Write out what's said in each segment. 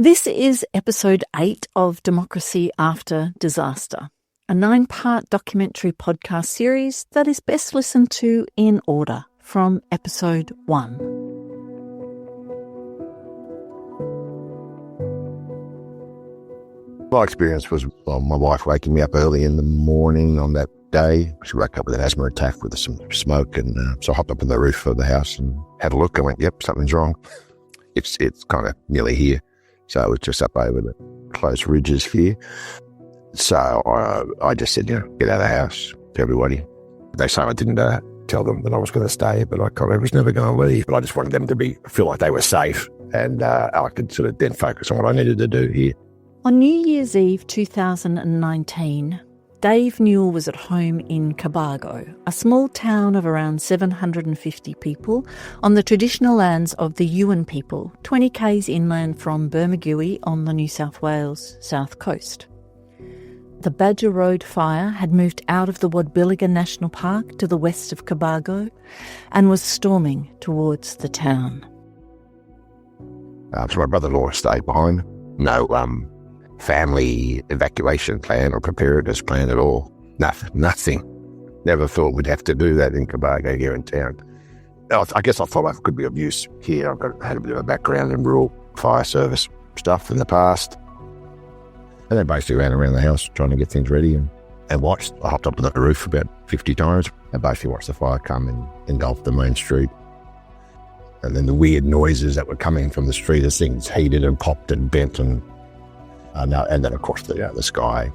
This is episode 8 of Democracy After Disaster, a 9-part documentary podcast series that is best listened to in order from episode 1. My experience was my wife waking me up early in the morning on that day. She woke up with an asthma attack with some smoke, and so I hopped up on the roof of the house and had a look. I went, yep, something's wrong. It's kind of nearly here. So it was just up over the close ridges here. So I just said, get out of the house to everybody. They say I didn't tell them that I was going to stay, but I kind of was never going to leave. But I just wanted them to feel like they were safe, and I could sort of then focus on what I needed to do here. On New Year's Eve 2019, Dave Newell was at home in Cobargo, a small town of around 750 people on the traditional lands of the Yuin people, 20 k's inland from Bermagui on the New South Wales south coast. The Badger Road fire had moved out of the Wadbilliga National Park to the west of Cobargo and was storming towards the town. So my brother-in-law stayed behind. No family evacuation plan or preparedness plan at all. Nothing. Never thought we'd have to do that in Cobargo here in town. I guess I thought I could be of use here. Had a bit of a background in rural fire service stuff in the past. And then basically ran around the house trying to get things ready and watched. I hopped up on the roof about 50 times and basically watched the fire come and engulf the main street. And then the weird noises that were coming from the street as things heated and popped and bent and then, of course, the sky.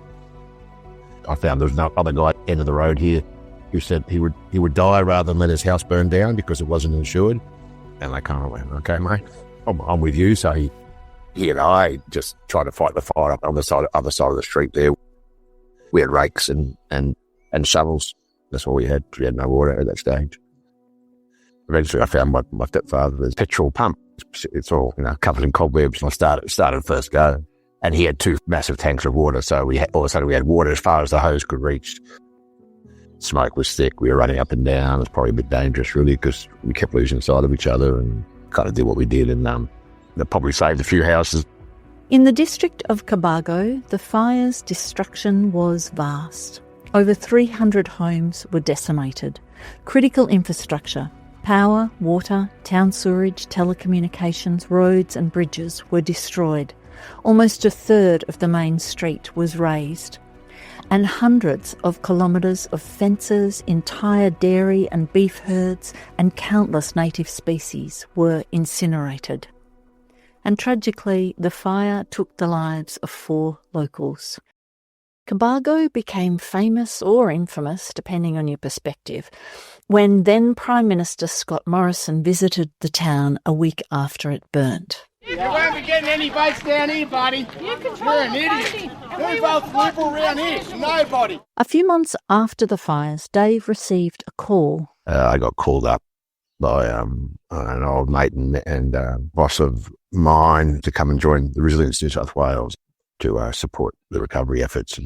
I found there was no other guy at the end of the road here who said he would die rather than let his house burn down because it wasn't insured. And I kind of went, okay, mate, I'm with you. So he and I just tried to fight the fire up on the other side of the street there. We had rakes and shovels. That's all we had. We had no water at that stage. Eventually, I found my stepfather's petrol pump. It's all covered in cobwebs. I started first go. And he had 2 massive tanks of water, so all of a sudden we had water as far as the hose could reach. Smoke was thick. We were running up and down. It was probably a bit dangerous, really, because we kept losing sight of each other and kind of did what we did. And that probably saved a few houses. In the district of Cobargo, the fire's destruction was vast. Over 300 homes were decimated. Critical infrastructure, power, water, town sewerage, telecommunications, roads and bridges were destroyed. Almost a third of the main street was razed, and hundreds of kilometres of fences, entire dairy and beef herds, and countless native species were incinerated. And tragically, the fire took the lives of 4 locals. Cobargo became famous or infamous, depending on your perspective, when then Prime Minister Scott Morrison visited the town a week after it burnt. You won't be getting any votes down here, buddy. You're an idiot. Who votes Liberal around here? Nobody. A few months after the fires, Dave received a call. I got called up by an old mate and boss of mine to come and join the Resilience New South Wales to support the recovery efforts.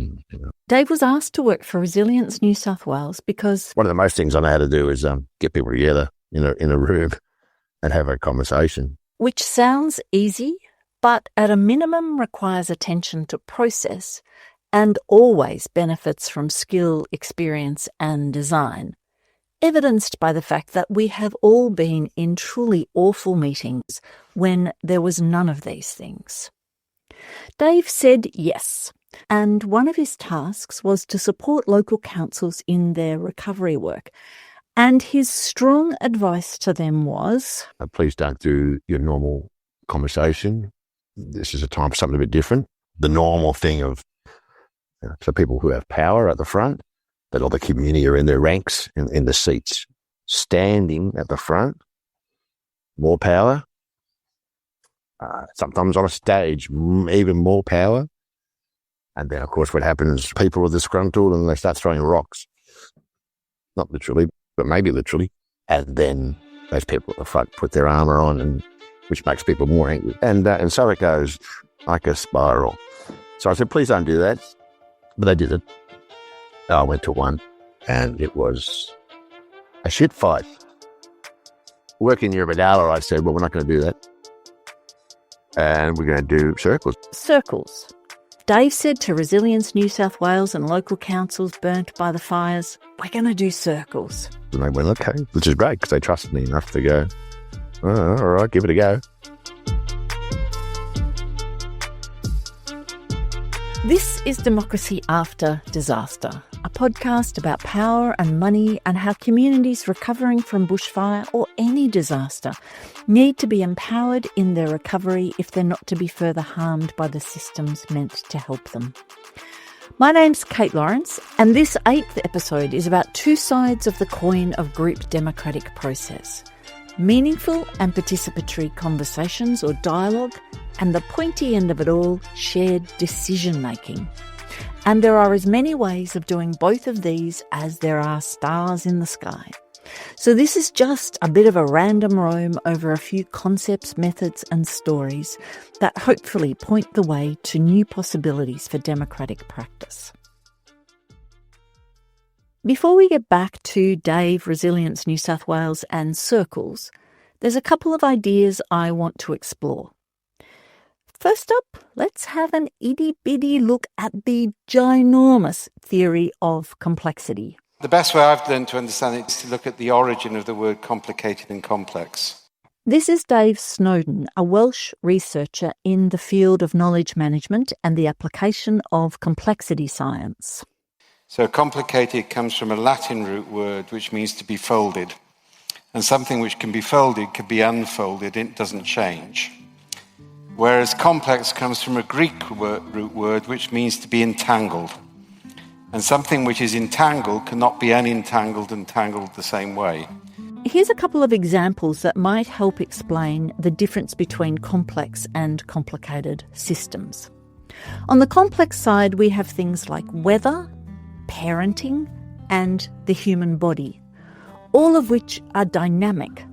Dave was asked to work for Resilience New South Wales because one of the most things I know how to do is get people together in a room and have a conversation. Which sounds easy, but at a minimum requires attention to process and always benefits from skill, experience and design, evidenced by the fact that we have all been in truly awful meetings when there was none of these things. Dave said yes, and one of his tasks was to support local councils in their recovery work. And his strong advice to them was, please don't do your normal conversation. This is a time for something a bit different. The normal thing of so people who have power at the front, that all the community are in their ranks, in the seats, standing at the front, more power. Sometimes on a stage, even more power. And then, of course, what happens, people are disgruntled and they start throwing rocks. Not literally, but maybe literally. And then those people at the front put their armour on, and which makes people more angry. And so it goes like a spiral. So I said, please don't do that. But they did it. I went to one, and it was a shit fight. Working near Vidala, I said, well, we're not going to do that. And we're going to do circles. Circles. Dave said to Resilience New South Wales and local councils burnt by the fires, we're going to do circles. And they went, okay, which is great because they trusted me enough to go, oh, all right, give it a go. This is Democracy After Disaster, a podcast about power and money and how communities recovering from bushfire or any disaster need to be empowered in their recovery if they're not to be further harmed by the systems meant to help them. My name's Kate Lawrence, and this 8th episode is about two sides of the coin of group democratic process: meaningful and participatory conversations or dialogue, and the pointy end of it all, shared decision-making. And there are as many ways of doing both of these as there are stars in the sky. So this is just a bit of a random roam over a few concepts, methods and stories that hopefully point the way to new possibilities for democratic practice. Before we get back to Dave, Resilience New South Wales and circles, there's a couple of ideas I want to explore. First up, let's have an itty-bitty look at the ginormous theory of complexity. The best way I've learned to understand it is to look at the origin of the word complicated and complex. This is Dave Snowden, a Welsh researcher in the field of knowledge management and the application of complexity science. So complicated comes from a Latin root word which means to be folded. And something which can be folded can be unfolded, it doesn't change. Whereas complex comes from a Greek root word which means to be entangled. And something which is entangled cannot be unentangled and tangled the same way. Here's a couple of examples that might help explain the difference between complex and complicated systems. On the complex side, we have things like weather, parenting, and the human body, all of which are dynamic.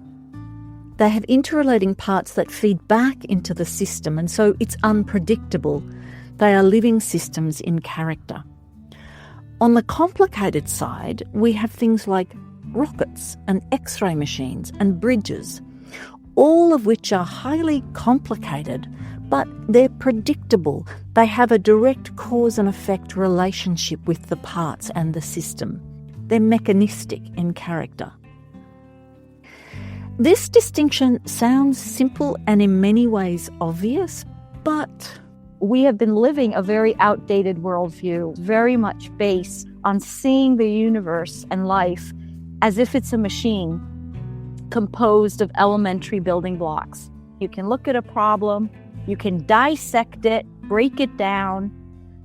They have interrelating parts that feed back into the system, and so it's unpredictable. They are living systems in character. On the complicated side, we have things like rockets and X-ray machines and bridges, all of which are highly complicated, but they're predictable. They have a direct cause and effect relationship with the parts and the system. They're mechanistic in character. This distinction sounds simple and in many ways obvious, but we have been living a very outdated worldview, very much based on seeing the universe and life as if it's a machine composed of elementary building blocks. You can look at a problem, you can dissect it, break it down,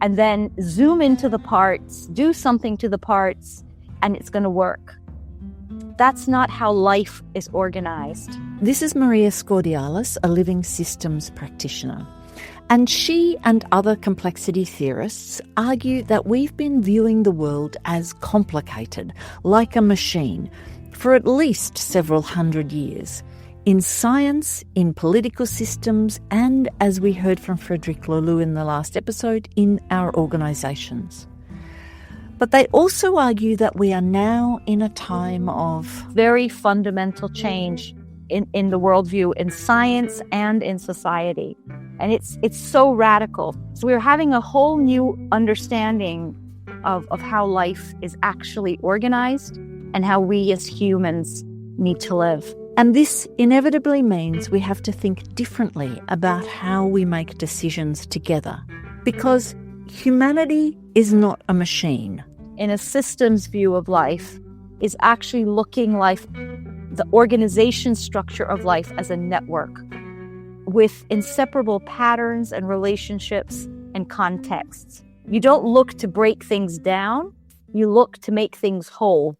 and then zoom into the parts, do something to the parts, and it's going to work. That's not how life is organized. This is Maria Scordialis, a living systems practitioner. And she and other complexity theorists argue that we've been viewing the world as complicated, like a machine, for at least several hundred years. In science, in political systems, and, as we heard from Frederic Laloux in the last episode, in our organisations. But they also argue that we are now in a time of very fundamental change in the worldview, in science and in society. And it's so radical. So we're having a whole new understanding of how life is actually organized and how we as humans need to live. And this inevitably means we have to think differently about how we make decisions together, because humanity is not a machine. In a systems view of life is actually looking like the organization structure of life as a network with inseparable patterns and relationships and contexts. You don't look to break things down, you look to make things whole.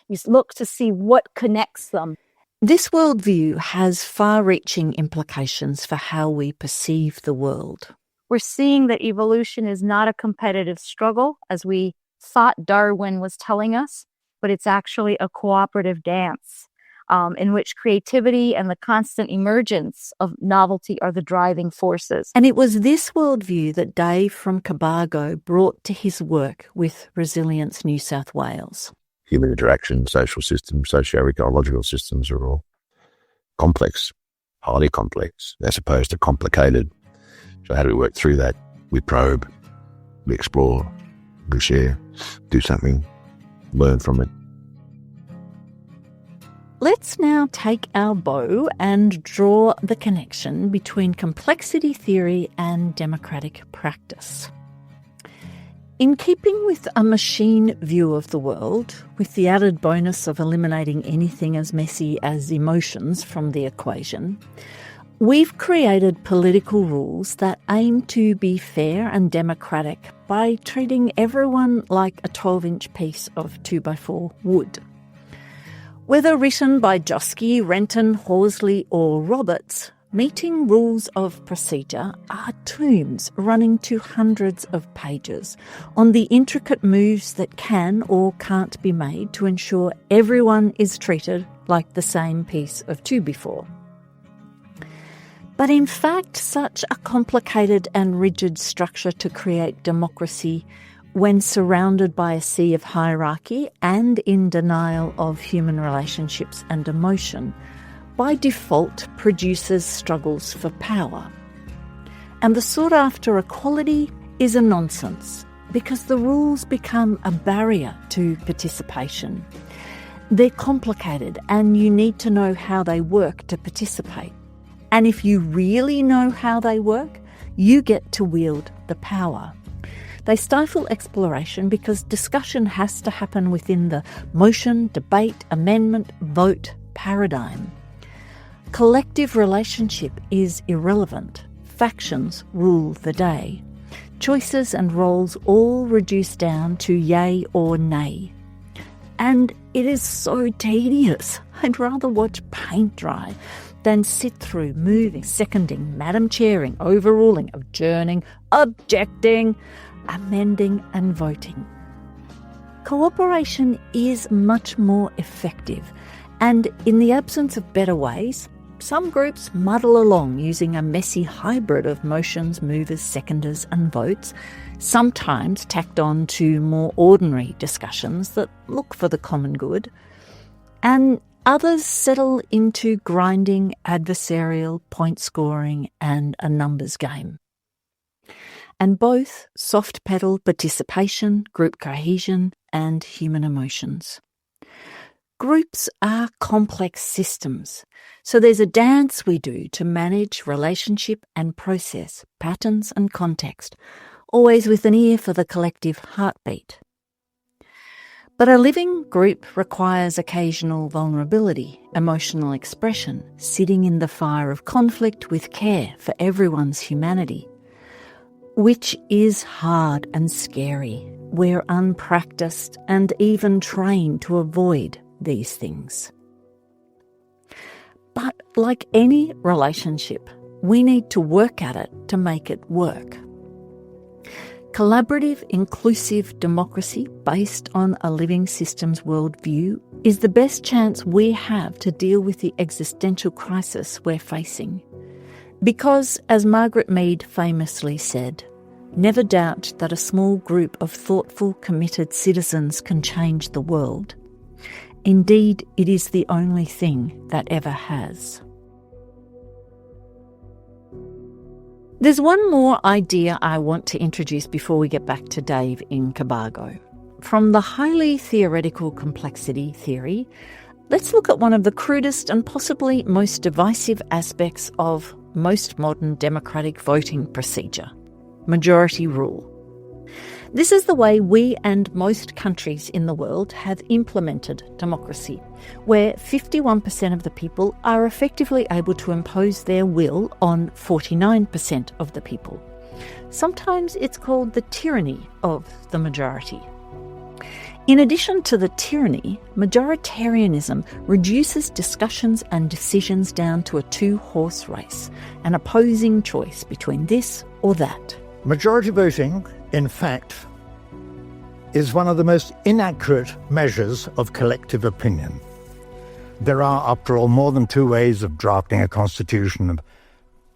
You look to see what connects them. This worldview has far-reaching implications for how we perceive the world. We're seeing that evolution is not a competitive struggle, as we thought Darwin was telling us, but it's actually a cooperative dance in which creativity and the constant emergence of novelty are the driving forces. And it was this worldview that Dave from Cobargo brought to his work with Resilience New South Wales. Human interaction, social systems, socio-ecological systems are all complex. highly complex as opposed to complicated. So how do we work through that? We probe, we explore, we share, do something, learn from it. Let's now take our bow and draw the connection between complexity theory and democratic practice. In keeping with a machine view of the world, with the added bonus of eliminating anything as messy as emotions from the equation, we've created political rules that aim to be fair and democratic by treating everyone like a 12-inch piece of 2x4 wood. Whether written by Josky, Renton, Horsley or Roberts, meeting rules of procedure are tomes running to hundreds of pages on the intricate moves that can or can't be made to ensure everyone is treated like the same piece of 2x4. But in fact, such a complicated and rigid structure to create democracy when surrounded by a sea of hierarchy and in denial of human relationships and emotion, by default produces struggles for power. And the sought-after equality is a nonsense because the rules become a barrier to participation. They're complicated and you need to know how they work to participate. And if you really know how they work, you get to wield the power. They stifle exploration because discussion has to happen within the motion, debate, amendment, vote paradigm. Collective relationship is irrelevant. Factions rule the day. Choices and roles all reduce down to yay or nay. And it is so tedious. I'd rather watch paint dry than sit through moving, seconding, madam chairing, overruling, adjourning, objecting, amending and voting. Cooperation is much more effective, and in the absence of better ways, some groups muddle along using a messy hybrid of motions, movers, seconders and votes, sometimes tacked on to more ordinary discussions that look for the common good, and others settle into grinding, adversarial, point scoring and a numbers game. And both soft pedal participation, group cohesion and human emotions. Groups are complex systems, so there's a dance we do to manage relationship and process, patterns and context, always with an ear for the collective heartbeat. But a living group requires occasional vulnerability, emotional expression, sitting in the fire of conflict with care for everyone's humanity, which is hard and scary. We're unpracticed and even trained to avoid these things. But like any relationship, we need to work at it to make it work. Collaborative, inclusive democracy based on a living systems worldview is the best chance we have to deal with the existential crisis we're facing. Because, as Margaret Mead famously said, never doubt that a small group of thoughtful, committed citizens can change the world. Indeed, it is the only thing that ever has. There's one more idea I want to introduce before we get back to Dave in Cobargo. From the highly theoretical complexity theory, let's look at one of the crudest and possibly most divisive aspects of most modern democratic voting procedure: majority rule. This is the way we and most countries in the world have implemented democracy, where 51% of the people are effectively able to impose their will on 49% of the people. Sometimes it's called the tyranny of the majority. In addition to the tyranny, majoritarianism reduces discussions and decisions down to a two-horse race, an opposing choice between this or that. Majority voting, in fact, is one of the most inaccurate measures of collective opinion. There are, after all, more than two ways of drafting a constitution,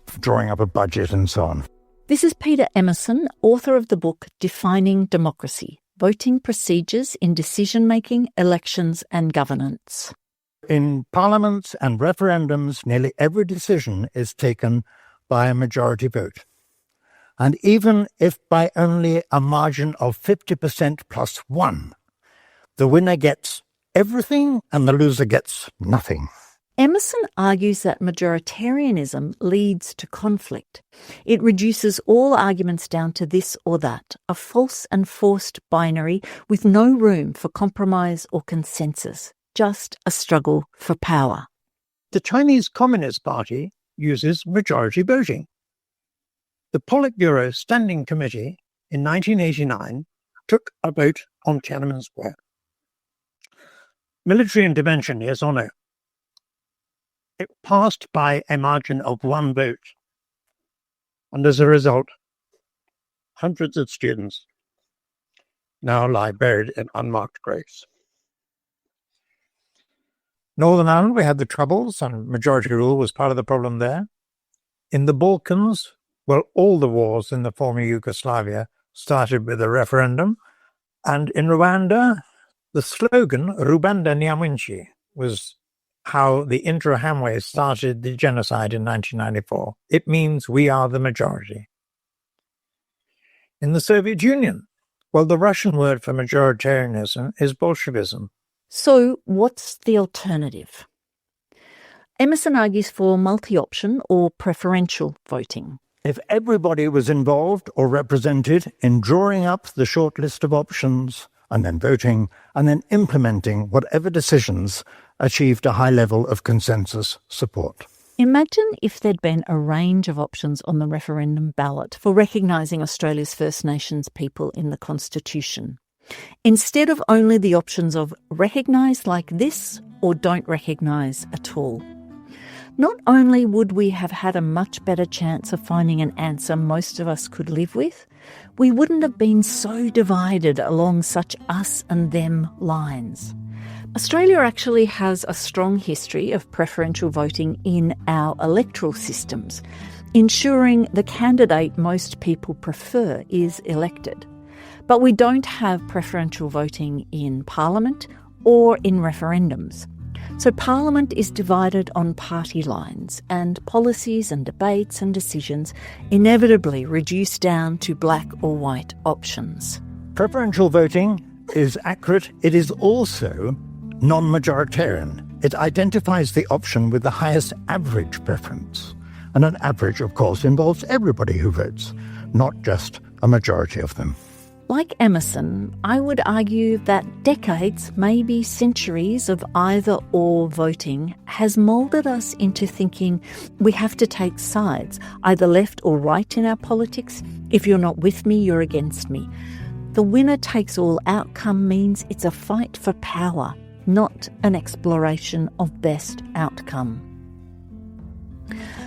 of drawing up a budget and so on. This is Peter Emerson, author of the book Defining Democracy: Voting Procedures in Decision-Making, Elections and Governance. In parliaments and referendums, nearly every decision is taken by a majority vote. And even if by only a margin of 50% plus one, the winner gets everything and the loser gets nothing. Emerson argues that majoritarianism leads to conflict. It reduces all arguments down to this or that, a false and forced binary with no room for compromise or consensus, just a struggle for power. The Chinese Communist Party uses majority voting. The Politburo Standing Committee in 1989 took a vote on Tiananmen Square. Military intervention, yes or no? It passed by a margin of one vote. And as a result, hundreds of students now lie buried in unmarked graves. Northern Ireland, we had the Troubles, and majority rule was part of the problem there. In the Balkans, well, all the wars in the former Yugoslavia started with a referendum. And in Rwanda, the slogan, Rubanda Nyamwinshi, was how the Interahamwe started the genocide in 1994. It means we are the majority. In the Soviet Union, well, the Russian word for majoritarianism is Bolshevism. So what's the alternative? Emerson argues for multi-option or preferential voting. If everybody was involved or represented in drawing up the short list of options and then voting and then implementing whatever decisions achieved a high level of consensus support. Imagine if there'd been a range of options on the referendum ballot for recognising Australia's First Nations people in the Constitution, instead of only the options of recognise like this or don't recognise at all. Not only would we have had a much better chance of finding an answer most of us could live with, we wouldn't have been so divided along such us and them lines. Australia actually has a strong history of preferential voting in our electoral systems, ensuring the candidate most people prefer is elected. But we don't have preferential voting in Parliament or in referendums. So Parliament is divided on party lines, and policies and debates and decisions inevitably reduce down to black or white options. Preferential voting is accurate. It is also non-majoritarian. It identifies the option with the highest average preference. And an average, of course, involves everybody who votes, not just a majority of them. Like Emerson, I would argue that decades, maybe centuries of either-or voting has moulded us into thinking we have to take sides, either left or right in our politics. If you're not with me, you're against me. The winner-takes-all outcome means it's a fight for power, not an exploration of best outcome.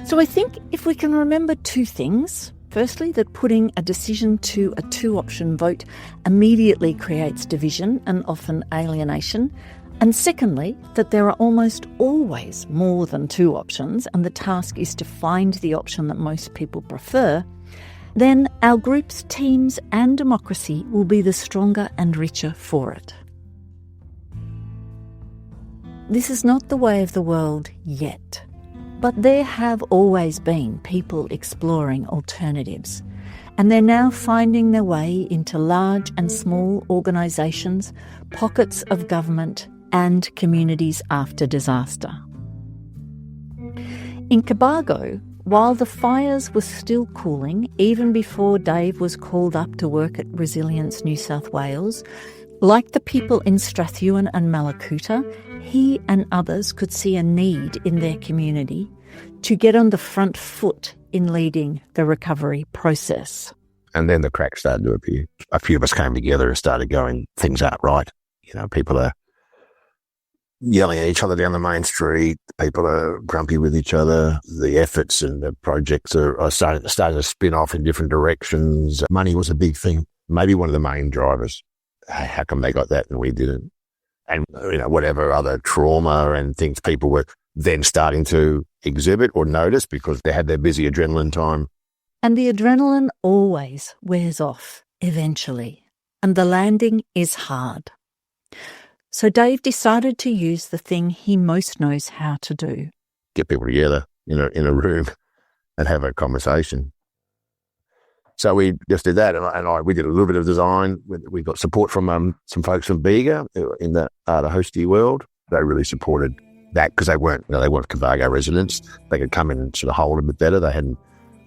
So I think if we can remember two things. Firstly, that putting a decision to a two-option vote immediately creates division and often alienation. And secondly, that there are almost always more than two options and the task is to find the option that most people prefer, then our groups, teams and democracy will be the stronger and richer for it. This is not the way of the world yet. But there have always been people exploring alternatives, and they're now finding their way into large and small organisations, pockets of government and communities after disaster. In Cobargo, while the fires were still cooling, even before Dave was called up to work at Resilience New South Wales, like the people in Strathewen and Malakuta, he and others could see a need in their community to get on the front foot in leading the recovery process. And then the cracks started to appear. A few of us came together and started going, things aren't right. You know, people are yelling at each other down the main street. People are grumpy with each other. The efforts and the projects are starting to spin off in different directions. Money was a big thing, maybe one of the main drivers. How come they got that and we didn't? And, you know, whatever other trauma and things people were then starting to exhibit or notice because they had their busy adrenaline time. And the adrenaline always wears off eventually, and the landing is hard. So Dave decided to use the thing he most knows how to do. Get people together in a room and have a conversation. So we just did that, and we did a little bit of design. We got support from some folks from Bega in the art of hosty world. They really supported that because they weren't Cobargo residents. They could come in and sort of hold a bit better.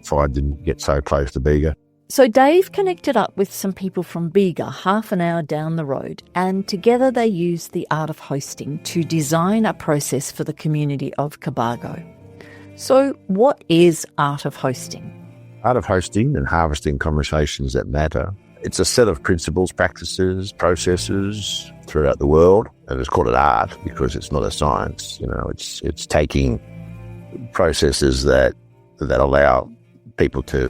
Fire didn't get so close to Bega. So Dave connected up with some people from Bega half an hour down the road, and together they used the art of hosting to design a process for the community of Cobargo. So what is art of hosting? Art of hosting and harvesting conversations that matter. It's a set of principles, practices, processes throughout the world, and it's called art because it's not a science. It's taking processes that allow people to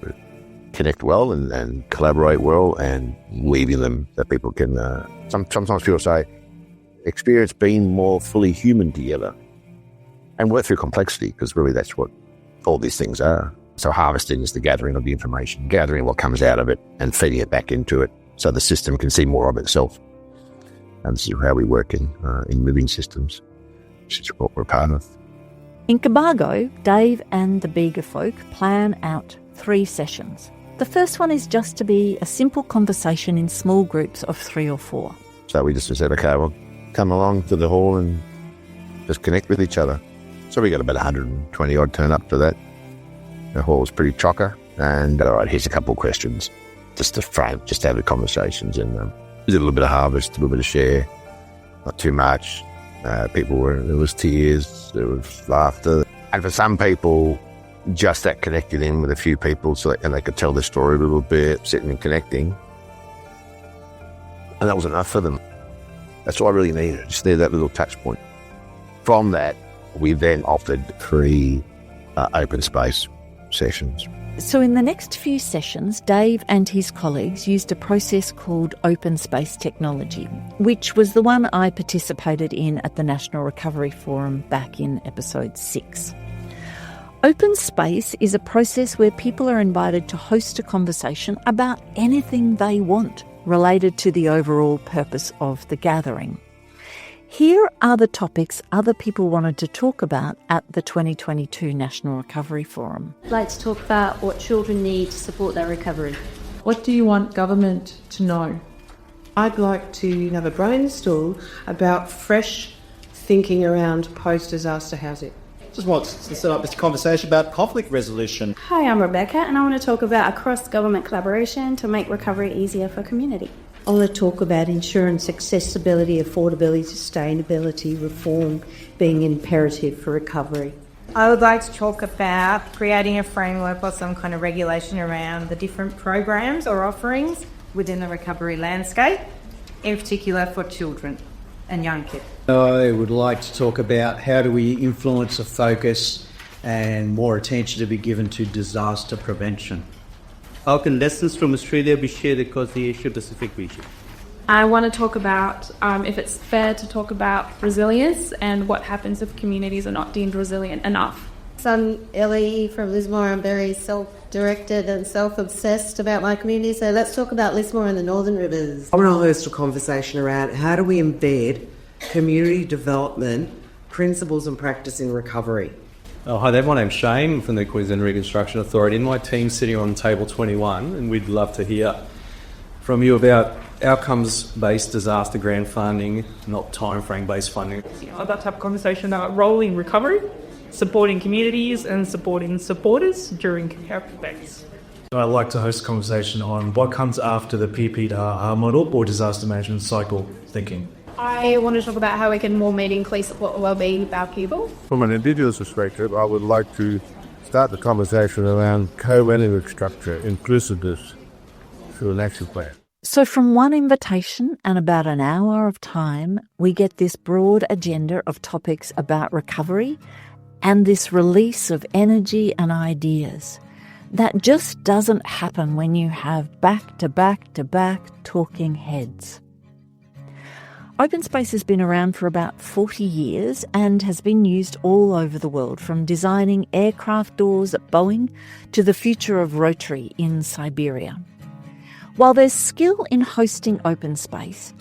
connect well and collaborate well, and weaving them that people can. Sometimes people say, experience being more fully human together, and work through complexity, because really that's what all these things are. So harvesting is the gathering of the information, gathering what comes out of it and feeding it back into it so the system can see more of itself. And this is how we work in living systems, which is what we're part of. In Cobargo, Dave and the Bega folk plan out 3 sessions. The first one is just to be a simple conversation in small groups of 3 or 4. So we just said, okay, well, come along to the hall and just connect with each other. So we got about 120 odd turn up to that. The hall was pretty chocker, and all right, here's a couple of questions, just to have the conversations, and we did a little bit of harvest, a little bit of share, not too much. There was tears, there was laughter, and for some people, just that connected in with a few people, and they could tell their story a little bit, sitting and connecting, and that was enough for them. That's all I really needed, just there, that little touch point. From that, we then offered 3 open space sessions. So in the next few sessions, Dave and his colleagues used a process called open space technology, which was the one I participated in at the National Recovery Forum back in episode 6. Open space is a process where people are invited to host a conversation about anything they want related to the overall purpose of the gathering. Here are the topics other people wanted to talk about at the 2022 National Recovery Forum. I'd like to talk about what children need to support their recovery. What do you want government to know? I'd like to have a brainstorm about fresh thinking around post-disaster housing. Just want to set up this conversation about conflict resolution. Hi, I'm Rebecca, and I want to talk about a cross-government collaboration to make recovery easier for community. I want to talk about insurance accessibility, affordability, sustainability, reform being imperative for recovery. I would like to talk about creating a framework or some kind of regulation around the different programs or offerings within the recovery landscape, in particular for children and young kids. I would like to talk about how do we influence a focus and more attention to be given to disaster prevention. How can lessons from Australia be shared across the Asia-Pacific region? I want to talk about if it's fair to talk about resilience and what happens if communities are not deemed resilient enough. I'm Ellie from Lismore. I'm very self-directed and self-obsessed about my community, so let's talk about Lismore and the Northern Rivers. I want to host a conversation around how do we embed community development principles and practice in recovery. Oh, hi there, my name's Shane from the Queensland Reconstruction Authority, and my team's sitting on table 21, and we'd love to hear from you about outcomes-based disaster grant funding, not timeframe-based funding. I'd like to have a conversation about role in recovery, supporting communities and supporting supporters during care effects. I'd like to host a conversation on what comes after the PPDR model or disaster management cycle thinking. I want to talk about how we can more meaningfully support the well-being of our people. From an Indigenous perspective, I would like to start the conversation around co-management structure, inclusiveness through an action plan. So from one invitation and about an hour of time, we get this broad agenda of topics about recovery and this release of energy and ideas. That just doesn't happen when you have back-to-back-to-back talking heads. Open space has been around for about 40 years and has been used all over the world, from designing aircraft doors at Boeing to the future of Rotary in Siberia. While there's skill in hosting open space,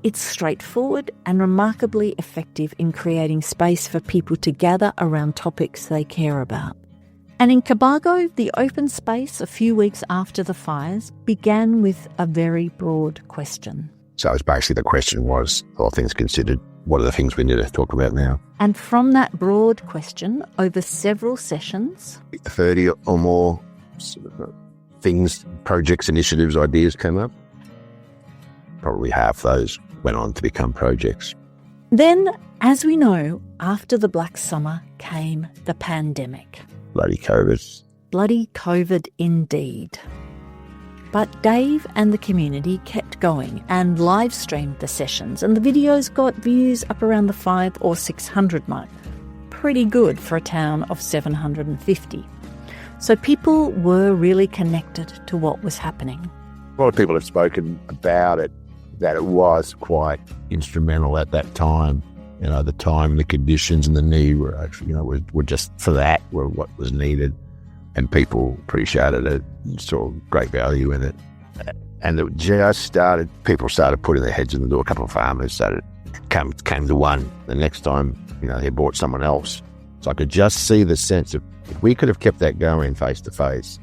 It's straightforward and remarkably effective in creating space for people to gather around topics they care about. And in Cobargo, the open space a few weeks after the fires began with a very broad question. So it's basically the question was, all things considered, what are the things we need to talk about now? And from that broad question, over several sessions, 30 or more things, projects, initiatives, ideas came up. Probably half those went on to become projects. Then, as we know, after the Black Summer came the pandemic. Bloody COVID. Bloody COVID indeed. But Dave and the community kept going and live streamed the sessions, and the videos got views up around the 500 or 600 mark. Pretty good for a town of 750. So people were really connected to what was happening. A lot of people have spoken about it, that it was quite instrumental at that time. You know, the time, the conditions and the need were actually, were just for that, were what was needed. And people appreciated it and saw great value in it. And it just started, people started putting their heads in the door. A couple of farmers came to one. The next time, they bought someone else. So I could just see the sense of, if we could have kept that going face to face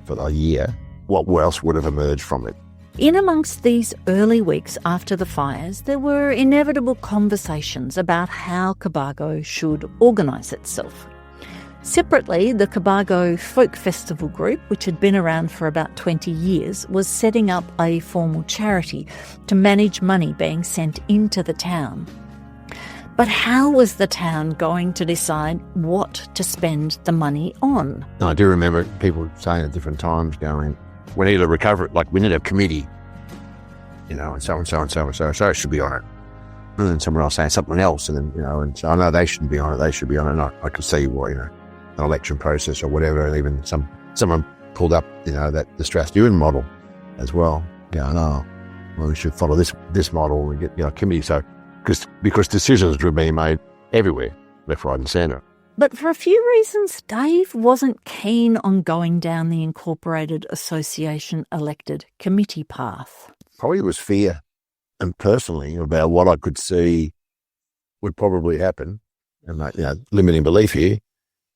for a year, what else would have emerged from it? In amongst these early weeks after the fires, there were inevitable conversations about how Cobargo should organise itself. Separately, the Cobargo Folk Festival Group, which had been around for about 20 years, was setting up a formal charity to manage money being sent into the town. But how was the town going to decide what to spend the money on? I do remember people saying at different times, going, we need to recover it, like we need a committee, and so and so and so and so and so should be on it. And then someone else saying something else, and then, and so I know they shouldn't be on it, they should be on it. And I could see why, an election process or whatever, and even someone pulled up, that the Strathdewan model as well, going, well, we should follow this model and get, a committee. So, because decisions were being made everywhere, left, right and centre. But for a few reasons, Dave wasn't keen on going down the Incorporated Association elected committee path. Probably it was fear, and personally, about what I could see would probably happen, and limiting belief here,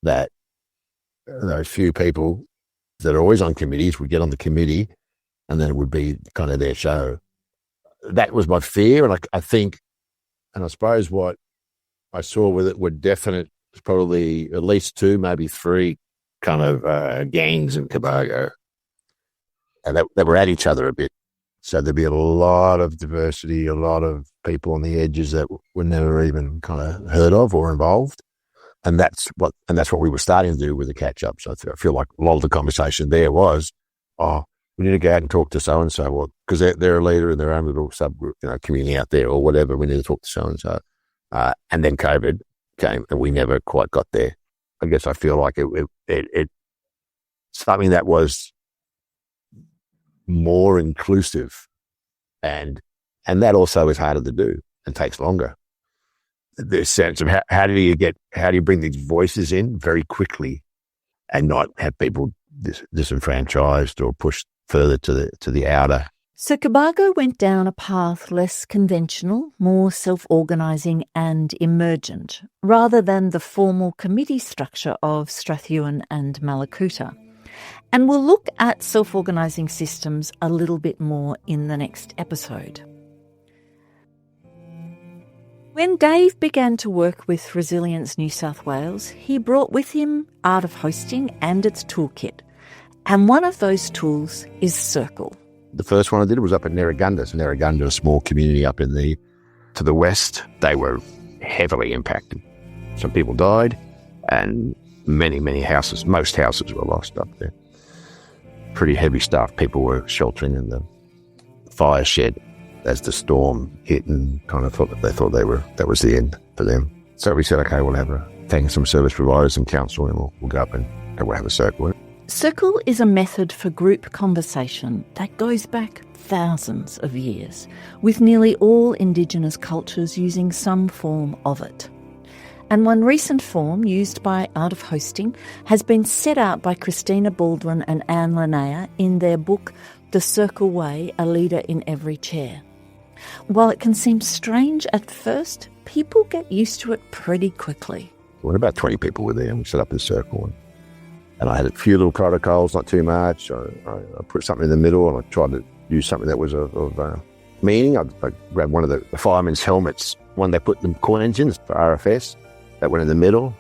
that those few people that are always on committees would get on the committee, and then it would be kind of their show. That was my fear, and I think, and I suppose what I saw with it were definite, probably at least 2, maybe 3 kind of gangs in Cobargo, and they were at each other a bit. So there'd be a lot of diversity, a lot of people on the edges that were never even kind of heard of or involved. And that's what we were starting to do with the catch-up. So I feel like a lot of the conversation there was, we need to go out and talk to so-and-so, or because they're a leader in their own little subgroup, community out there or whatever. We need to talk to so-and-so. And then COVID came, and we never quite got there. I guess I feel like it something that was more inclusive, and that also is harder to do and takes longer. The sense of how do you bring these voices in very quickly and not have people disenfranchised or pushed further to the outer. So Cobargo went down a path less conventional, more self-organising and emergent, rather than the formal committee structure of Strathdewan and Malakuta. And we'll look at self-organising systems a little bit more in the next episode. When Dave began to work with Resilience New South Wales, he brought with him Art of Hosting and its toolkit. And one of those tools is Circle. The first one I did was up at Nerragunda. So Nerragunda, a small community up to the west. They were heavily impacted. Some people died, and many houses, most houses were lost up there. Pretty heavy stuff. People were sheltering in the fire shed as the storm hit, and kind of thought that was the end for them. So we said, okay, we'll have thank some service providers and council, and we'll go up and we'll have a circle. Circle is a method for group conversation that goes back thousands of years, with nearly all Indigenous cultures using some form of it. And one recent form used by Art of Hosting has been set out by Christina Baldwin and Anne Linnea in their book, The Circle Way, A Leader in Every Chair. While it can seem strange at first, people get used to it pretty quickly. Well, about 20 people were there, and we set up in a circle. And I had a few little protocols, not too much. I put something in the middle, and I tried to use something that was of meaning. I grabbed one of the firemen's helmets, one they put the coins in for RFS. That went in the middle.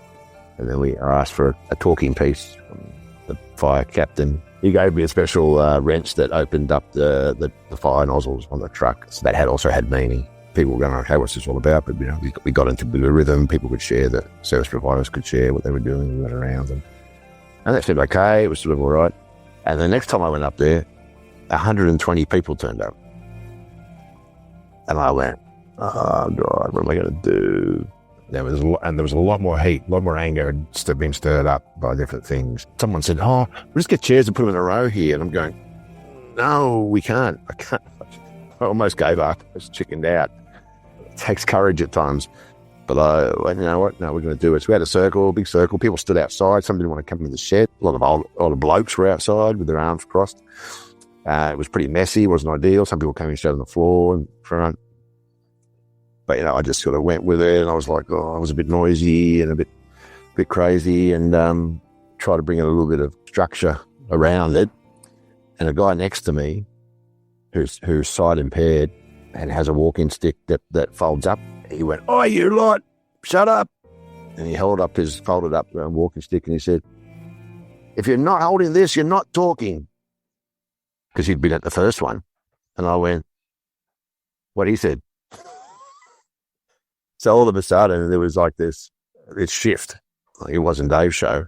And then I asked for a talking piece from the fire captain. He gave me a special wrench that opened up the fire nozzles on the truck. So that also had meaning. People were going, okay, what's this all about? But, we got into a bit of rhythm. People could share, the service providers could share what they were doing and went around. And that seemed okay. It was sort of all right. And the next time I went up there, 120 people turned up. And I went, oh, God, what am I going to do? There was a lot more heat, a lot more anger had been stirred up by different things. Someone said, we'll just get chairs and put them in a row here. And I'm going, no, we can't. I can't. I almost gave up. I was chickened out. It takes courage at times. But I went, you know what? No, we're going to do it. So we had a big circle. People stood outside. Some didn't want to come in the shed. A lot of blokes were outside with their arms crossed. It was pretty messy. It wasn't ideal. Some people came in straight on the floor in front. But, I just sort of went with it, and I was like, I was a bit noisy and a bit crazy, and tried to bring a little bit of structure around it. And a guy next to me, who's sight impaired and has a walking stick that folds up, he went, "Oh, you lot, shut up!" And he held up his folded up walking stick, and he said, "If you're not holding this, you're not talking," because he'd been at the first one. And I went, what he said. So all of a sudden, there was like this shift. Like, it wasn't Dave's show.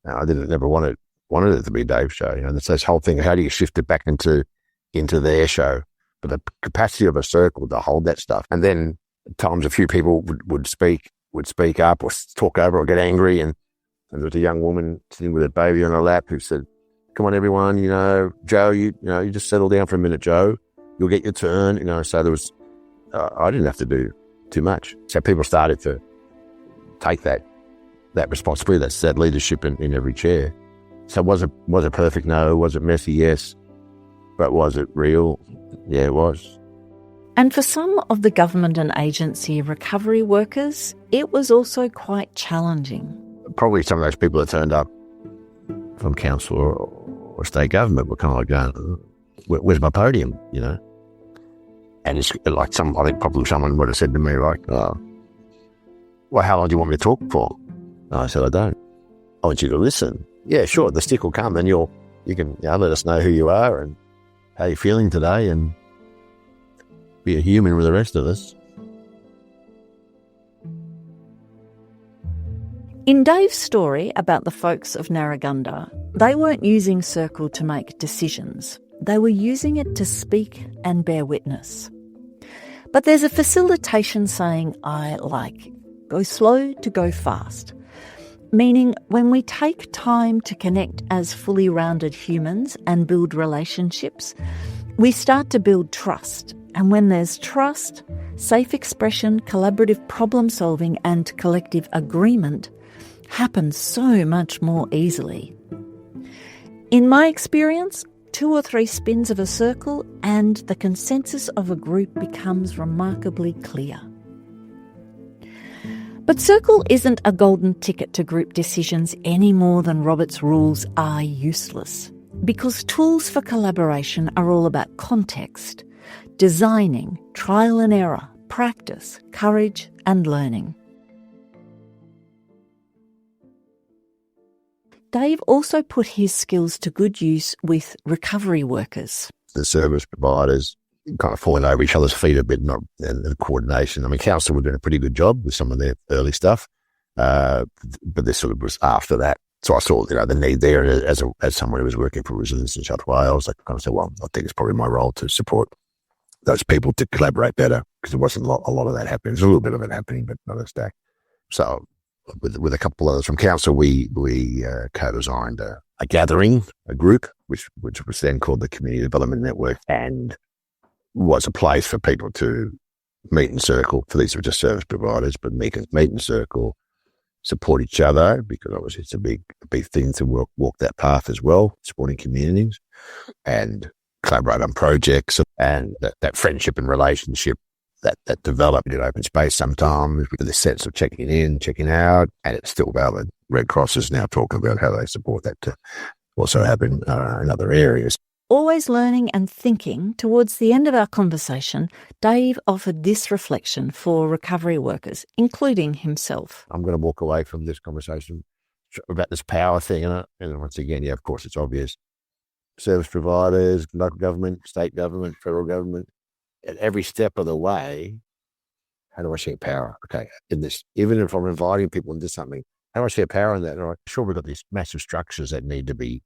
I never wanted it to be Dave's show. There's this whole thing. How do you shift it back into their show? But the capacity of a circle to hold that stuff. And then at times a few people would speak up or talk over or get angry. And there was a young woman sitting with a baby on her lap who said, "Come on, everyone, Joe, you just settle down for a minute, Joe. You'll get your turn." So there was, I didn't have to do too much. So people started to take that responsibility, that leadership in every chair. So was it perfect? No. Was it messy? Yes. But was it real? Yeah, it was. And for some of the government and agency recovery workers, it was also quite challenging. Probably some of those people that turned up from council or state government were kind of like going, "Where's my podium?" And it's like I think probably someone would have said to me like, "Oh, well, how long do you want me to talk for?" And I said, "I don't. I want you to listen." "Yeah, sure. The stick will come, and you can let us know who you are and how you're feeling today, and be a human with the rest of us." In Dave's story about the folks of Narragunda, they weren't using Circle to make decisions. They were using it to speak and bear witness. But there's a facilitation saying I like: go slow to go fast. Meaning, when we take time to connect as fully rounded humans and build relationships, we start to build trust. And when there's trust, safe expression, collaborative problem solving and collective agreement happens so much more easily. In my experience, 2 or 3 spins of a circle and the consensus of a group becomes remarkably clear. But Circle isn't a golden ticket to group decisions any more than Robert's rules are useless, because tools for collaboration are all about context, designing, trial and error, practice, courage and learning. Dave also put his skills to good use with recovery workers. The service providers kind of falling over each other's feet a bit, and the coordination. I mean, council were doing a pretty good job with some of their early stuff, but this sort of was after that. So I saw, the need there as someone who was working for Resilience in New South Wales. I kind of said, well, I think it's probably my role to support those people to collaborate better, because there wasn't a lot of that happening. There's a little bit of it happening, but not a stack. So with a couple of others from council, we co-designed a gathering, a group, which was then called the Community Development Network, and was a place for people to meet in circle. For these were just service providers, but meet in circle, support each other, because obviously it's a big thing to walk that path as well, supporting communities, and collaborate on projects, and that friendship and relationship that developed in open space sometimes with the sense of checking in, checking out, and it's still valid. Red Cross is now talking about how they support that to also happen in other areas. Always learning and thinking, towards the end of our conversation, Dave offered this reflection for recovery workers, including himself. I'm going to walk away from this conversation about this power thing, and once again, yeah, of course, it's obvious. Service providers, local government, state government, federal government, at every step of the way, how do I share power? Okay, in this, even if I'm inviting people into something, how do I share power in that? All right, sure, we've got these massive structures that need to be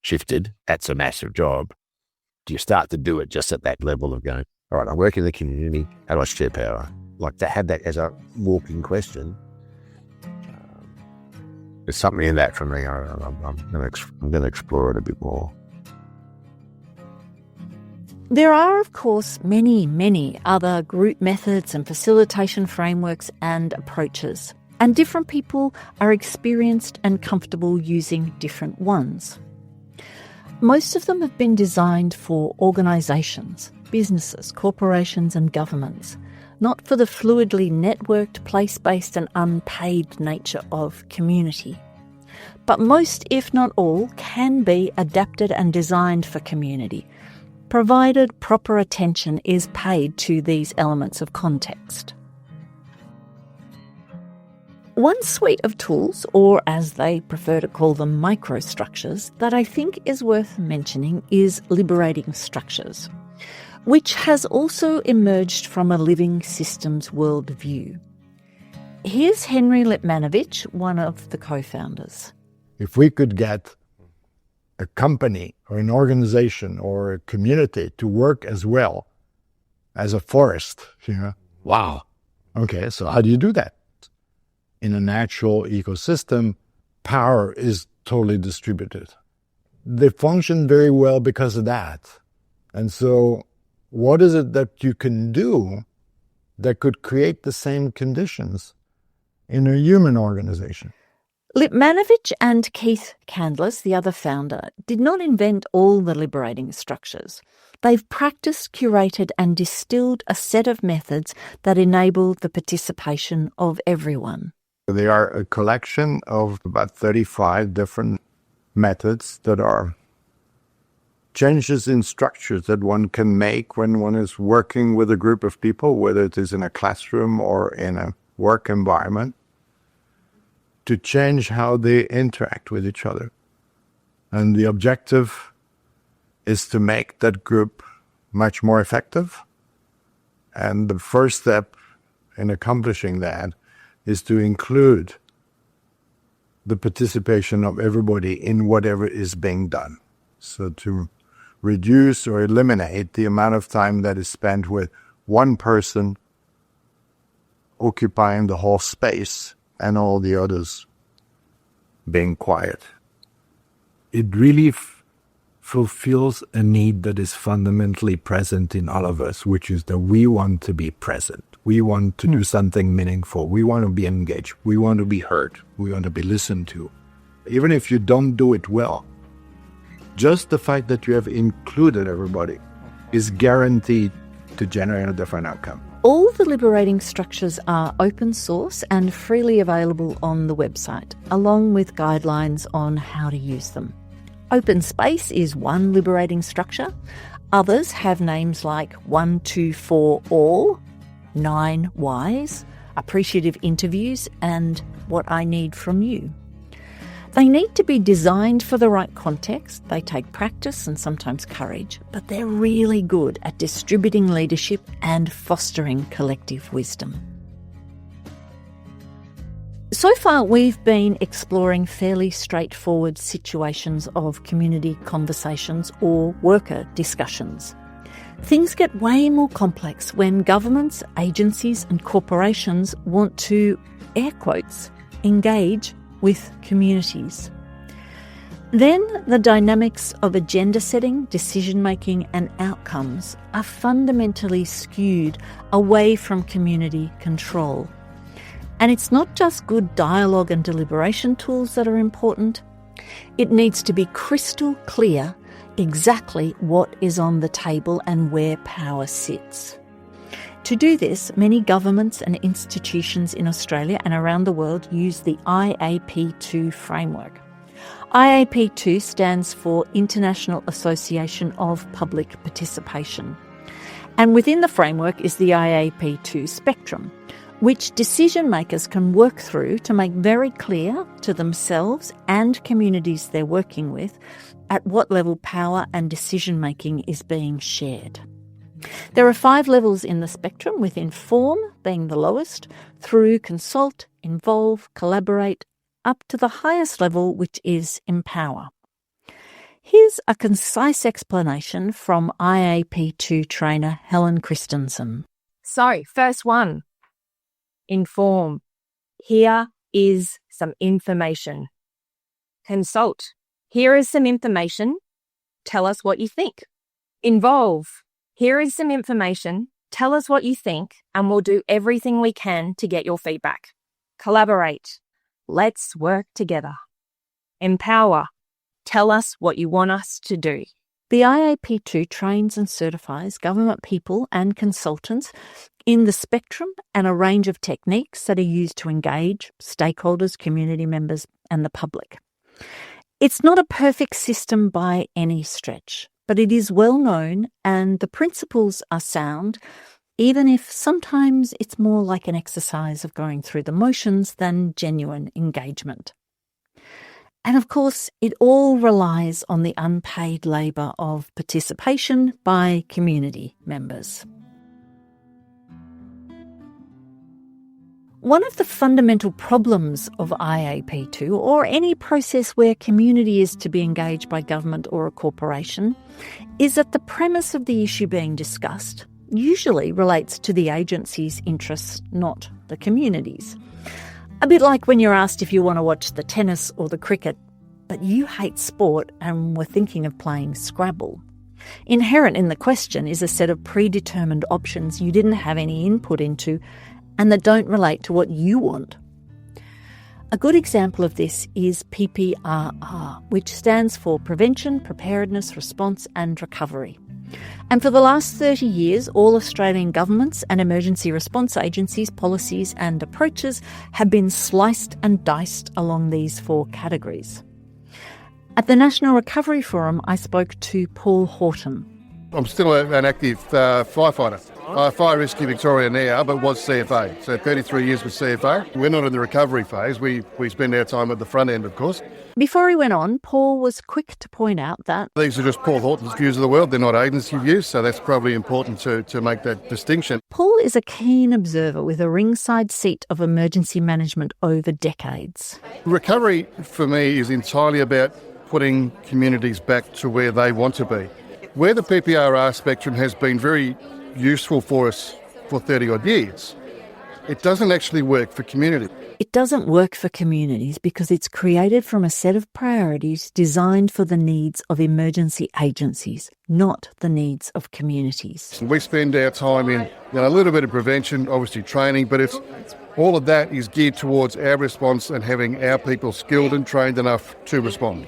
shifted. That's a massive job. Do you start to do it just at that level of going, all right, I work in the community, how do I share power? Like to have that as a walking question. There's something in that for me. I'm going to explore it a bit more. There are, of course, many, many other group methods and facilitation frameworks and approaches, and different people are experienced and comfortable using different ones. Most of them have been designed for organisations, businesses, corporations and governments, not for the fluidly networked, place-based and unpaid nature of community. But most, if not all, can be adapted and designed for community, provided proper attention is paid to these elements of context. One suite of tools, or as they prefer to call them, microstructures, that I think is worth mentioning is liberating structures, which has also emerged from a living systems worldview. Here's Henry Lipmanovich, one of the co-founders. If we could get a company or an organization or a community to work as well as a forest, wow. Okay, so how do you do that? In a natural ecosystem, power is totally distributed. They function very well because of that. And so what is it that you can do that could create the same conditions in a human organization? Lipmanovich and Keith Candless, the other founder, did not invent all the liberating structures. They've practiced, curated and distilled a set of methods that enable the participation of everyone. They are a collection of about 35 different methods that are changes in structures that one can make when one is working with a group of people, whether it is in a classroom or in a work environment, to change how they interact with each other. And the objective is to make that group much more effective. And the first step in accomplishing that is to include the participation of everybody in whatever is being done. So to reduce or eliminate the amount of time that is spent with one person occupying the whole space and all the others being quiet. It really fulfills a need that is fundamentally present in all of us, which is that we want to be present. We want to do something meaningful. We want to be engaged. We want to be heard. We want to be listened to. Even if you don't do it well, just the fact that you have included everybody is guaranteed to generate a different outcome. All the liberating structures are open source and freely available on the website, along with guidelines on how to use them. Open space is one liberating structure. Others have names like 1, 2, 4, all, 9 whys, appreciative interviews, and what I need from you. They need to be designed for the right context. They take practice and sometimes courage, but they're really good at distributing leadership and fostering collective wisdom. So far, we've been exploring fairly straightforward situations of community conversations or worker discussions. Things get way more complex when governments, agencies and corporations want to, air quotes, engage with communities. Then the dynamics of agenda setting, decision making and outcomes are fundamentally skewed away from community control. And it's not just good dialogue and deliberation tools that are important. It needs to be crystal clear exactly what is on the table and where power sits. To do this, many governments and institutions in Australia and around the world use the IAP2 framework. IAP2 stands for International Association of Public Participation. And within the framework is the IAP2 spectrum, which decision makers can work through to make very clear to themselves and communities they're working with at what level power and decision making is being shared. There are 5 levels in the spectrum, with inform being the lowest, through consult, involve, collaborate, up to the highest level, which is empower. Here's a concise explanation from IAP2 trainer Helen Christensen. So, first one, inform. Here is some information. Consult. Here is some information. Tell us what you think. Involve. Here is some information. Tell us what you think, and we'll do everything we can to get your feedback. Collaborate. Let's work together. Empower. Tell us what you want us to do. The IAP2 trains and certifies government people and consultants in the spectrum and a range of techniques that are used to engage stakeholders, community members, and the public. It's not a perfect system by any stretch, but it is well known and the principles are sound, even if sometimes it's more like an exercise of going through the motions than genuine engagement. And of course, it all relies on the unpaid labour of participation by community members. One of the fundamental problems of IAP2, or any process where community is to be engaged by government or a corporation, is that the premise of the issue being discussed usually relates to the agency's interests, not the community's. A bit like when you're asked if you want to watch the tennis or the cricket, but you hate sport and were thinking of playing Scrabble. Inherent in the question is a set of predetermined options you didn't have any input into and that don't relate to what you want. A good example of this is PPRR, which stands for Prevention, Preparedness, Response and Recovery. And for the last 30 years, all Australian governments and emergency response agencies' policies and approaches have been sliced and diced along these 4 categories. At the National Recovery Forum, I spoke to Paul Horton. I'm still an active firefighter. Fire Rescue Victoria now, but was CFA. So 33 years with CFA. We're not in the recovery phase. We spend our time at the front end, of course. Before he went on, Paul was quick to point out that these are just Paul Horton's views of the world. They're not agency views, so that's probably important to make that distinction. Paul is a keen observer with a ringside seat of emergency management over decades. Recovery, for me, is entirely about putting communities back to where they want to be. Where the PPRR spectrum has been very useful for us for 30-odd years, it doesn't actually work for community. It doesn't work for communities because it's created from a set of priorities designed for the needs of emergency agencies, not the needs of communities. We spend our time in a little bit of prevention, obviously training, but it's all of that is geared towards our response and having our people skilled and trained enough to respond.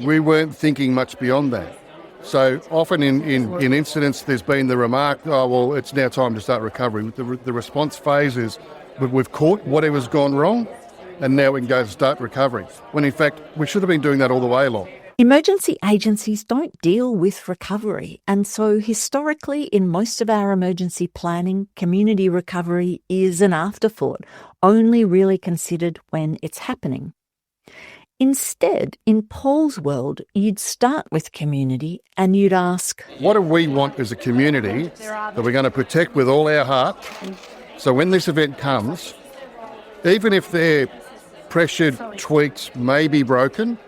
We weren't thinking much beyond that. So often in incidents, there's been the remark, oh, well, it's now time to start recovery. The response phase is we've caught whatever's gone wrong and now we can go start recovery. When in fact, we should have been doing that all the way along. Emergency agencies don't deal with recovery, and so historically in most of our emergency planning, community recovery is an afterthought, only really considered when it's happening. Instead, in Paul's world, you'd start with community and you'd ask, what do we want as a community that we're going to protect with all our heart? So when this event comes, even if they're pressured, tweaked, maybe broken,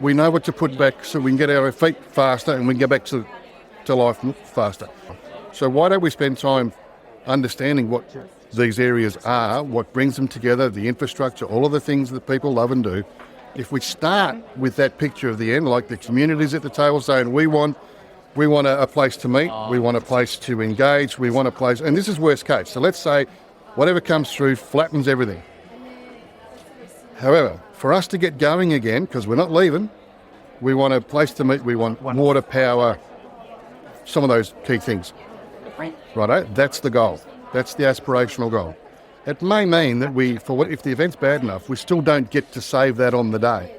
we know what to put back so we can get our feet faster and we can get back to life faster. So why don't we spend time understanding what these areas are, what brings them together, the infrastructure, all of the things that people love and do. If we start with that picture of the end, like the communities at the table saying we want a place to meet, we want a place to engage, we want a place, and this is worst case. So let's say whatever comes through flattens everything. However, for us to get going again, because we're not leaving, We want a place to meet. We want water, power, some of those key things. Righto? That's the goal. That's the aspirational goal. It may mean that if the event's bad enough, we still don't get to save that on the day.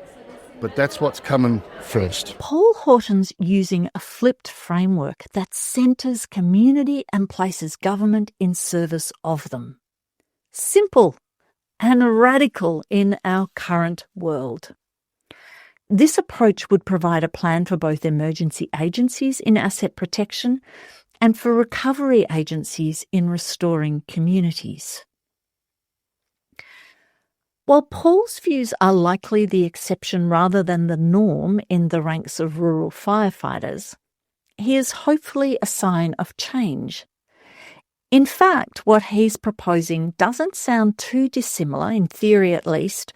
But that's what's coming first. Paul Horton's using a flipped framework that centres community and places government in service of them. Simple and radical in our current world. This approach would provide a plan for both emergency agencies in asset protection and for recovery agencies in restoring communities. While Paul's views are likely the exception rather than the norm in the ranks of rural firefighters, he is hopefully a sign of change. In fact, what he's proposing doesn't sound too dissimilar, in theory at least,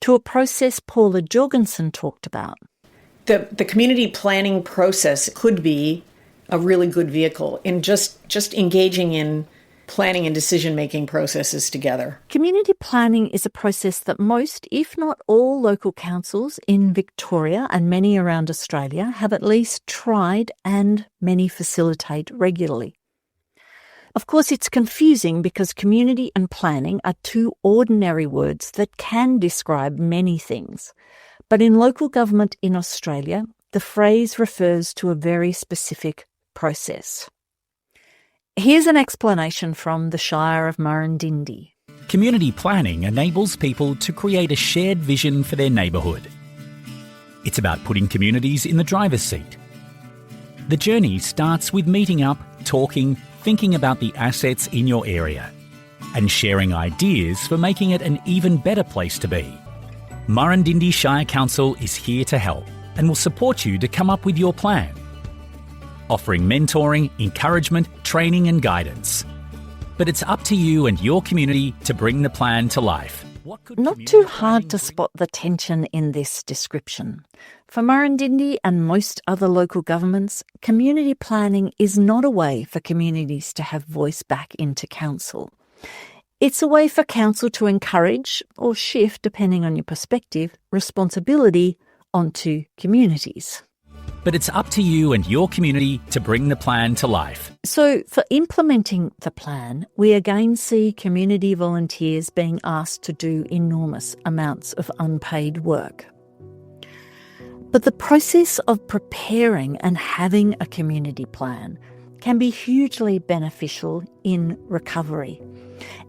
to a process Paula Jorgensen talked about. The community planning process could be a really good vehicle in just engaging in planning and decision-making processes together. Community planning is a process that most, if not all, local councils in Victoria and many around Australia have at least tried and many facilitate regularly. Of course, it's confusing because community and planning are two ordinary words that can describe many things. But in local government in Australia, the phrase refers to a very specific process. Here's an explanation from the Shire of Murrindindi. Community planning enables people to create a shared vision for their neighbourhood. It's about putting communities in the driver's seat. The journey starts with meeting up, talking, thinking about the assets in your area, and sharing ideas for making it an even better place to be. Murrindindi Shire Council is here to help and will support you to come up with your plan, offering mentoring, encouragement, training and guidance. But it's up to you and your community to bring the plan to life. Not too hard to spot the tension in this description. For Murrindindi and most other local governments, community planning is not a way for communities to have voice back into council. It's a way for council to encourage, or shift, depending on your perspective, responsibility onto communities. But it's up to you and your community to bring the plan to life. So for implementing the plan, we again see community volunteers being asked to do enormous amounts of unpaid work. But the process of preparing and having a community plan can be hugely beneficial in recovery,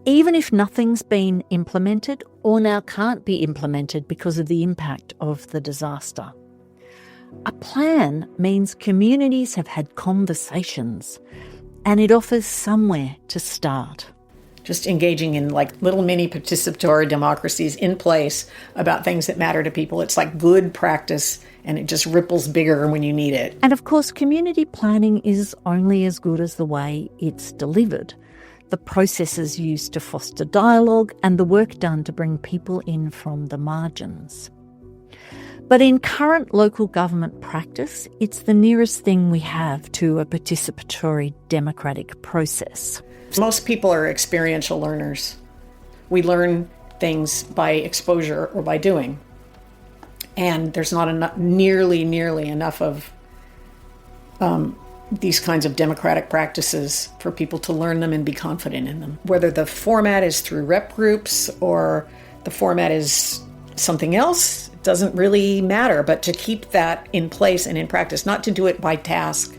even if nothing's been implemented or now can't be implemented because of the impact of the disaster. A plan means communities have had conversations and it offers somewhere to start. Just engaging in like little mini participatory democracies in place about things that matter to people. It's like good practice and it just ripples bigger when you need it. And of course, community planning is only as good as the way it's delivered. The processes used to foster dialogue and the work done to bring people in from the margins. But in current local government practice, it's the nearest thing we have to a participatory democratic process. Most people are experiential learners. We learn things by exposure or by doing. And there's not nearly enough of these kinds of democratic practices for people to learn them and be confident in them. Whether the format is through rep groups or the format is something else, doesn't really matter, but to keep that in place and in practice, not to do it by task.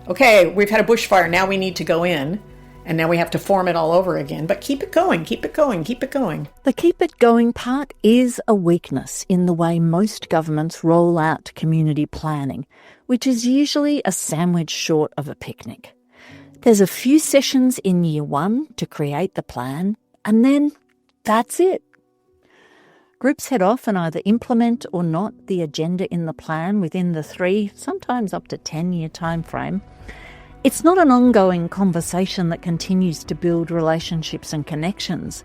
Okay, we've had a bushfire, now we need to go in, and now we have to form it all over again, but keep it going, keep it going, keep it going. The keep it going part is a weakness in the way most governments roll out community planning, which is usually a sandwich short of a picnic. There's a few sessions in year one to create the plan, and then that's it. Groups head off and either implement or not the agenda in the plan within the 3, sometimes up to 10-year time frame. It's not an ongoing conversation that continues to build relationships and connections.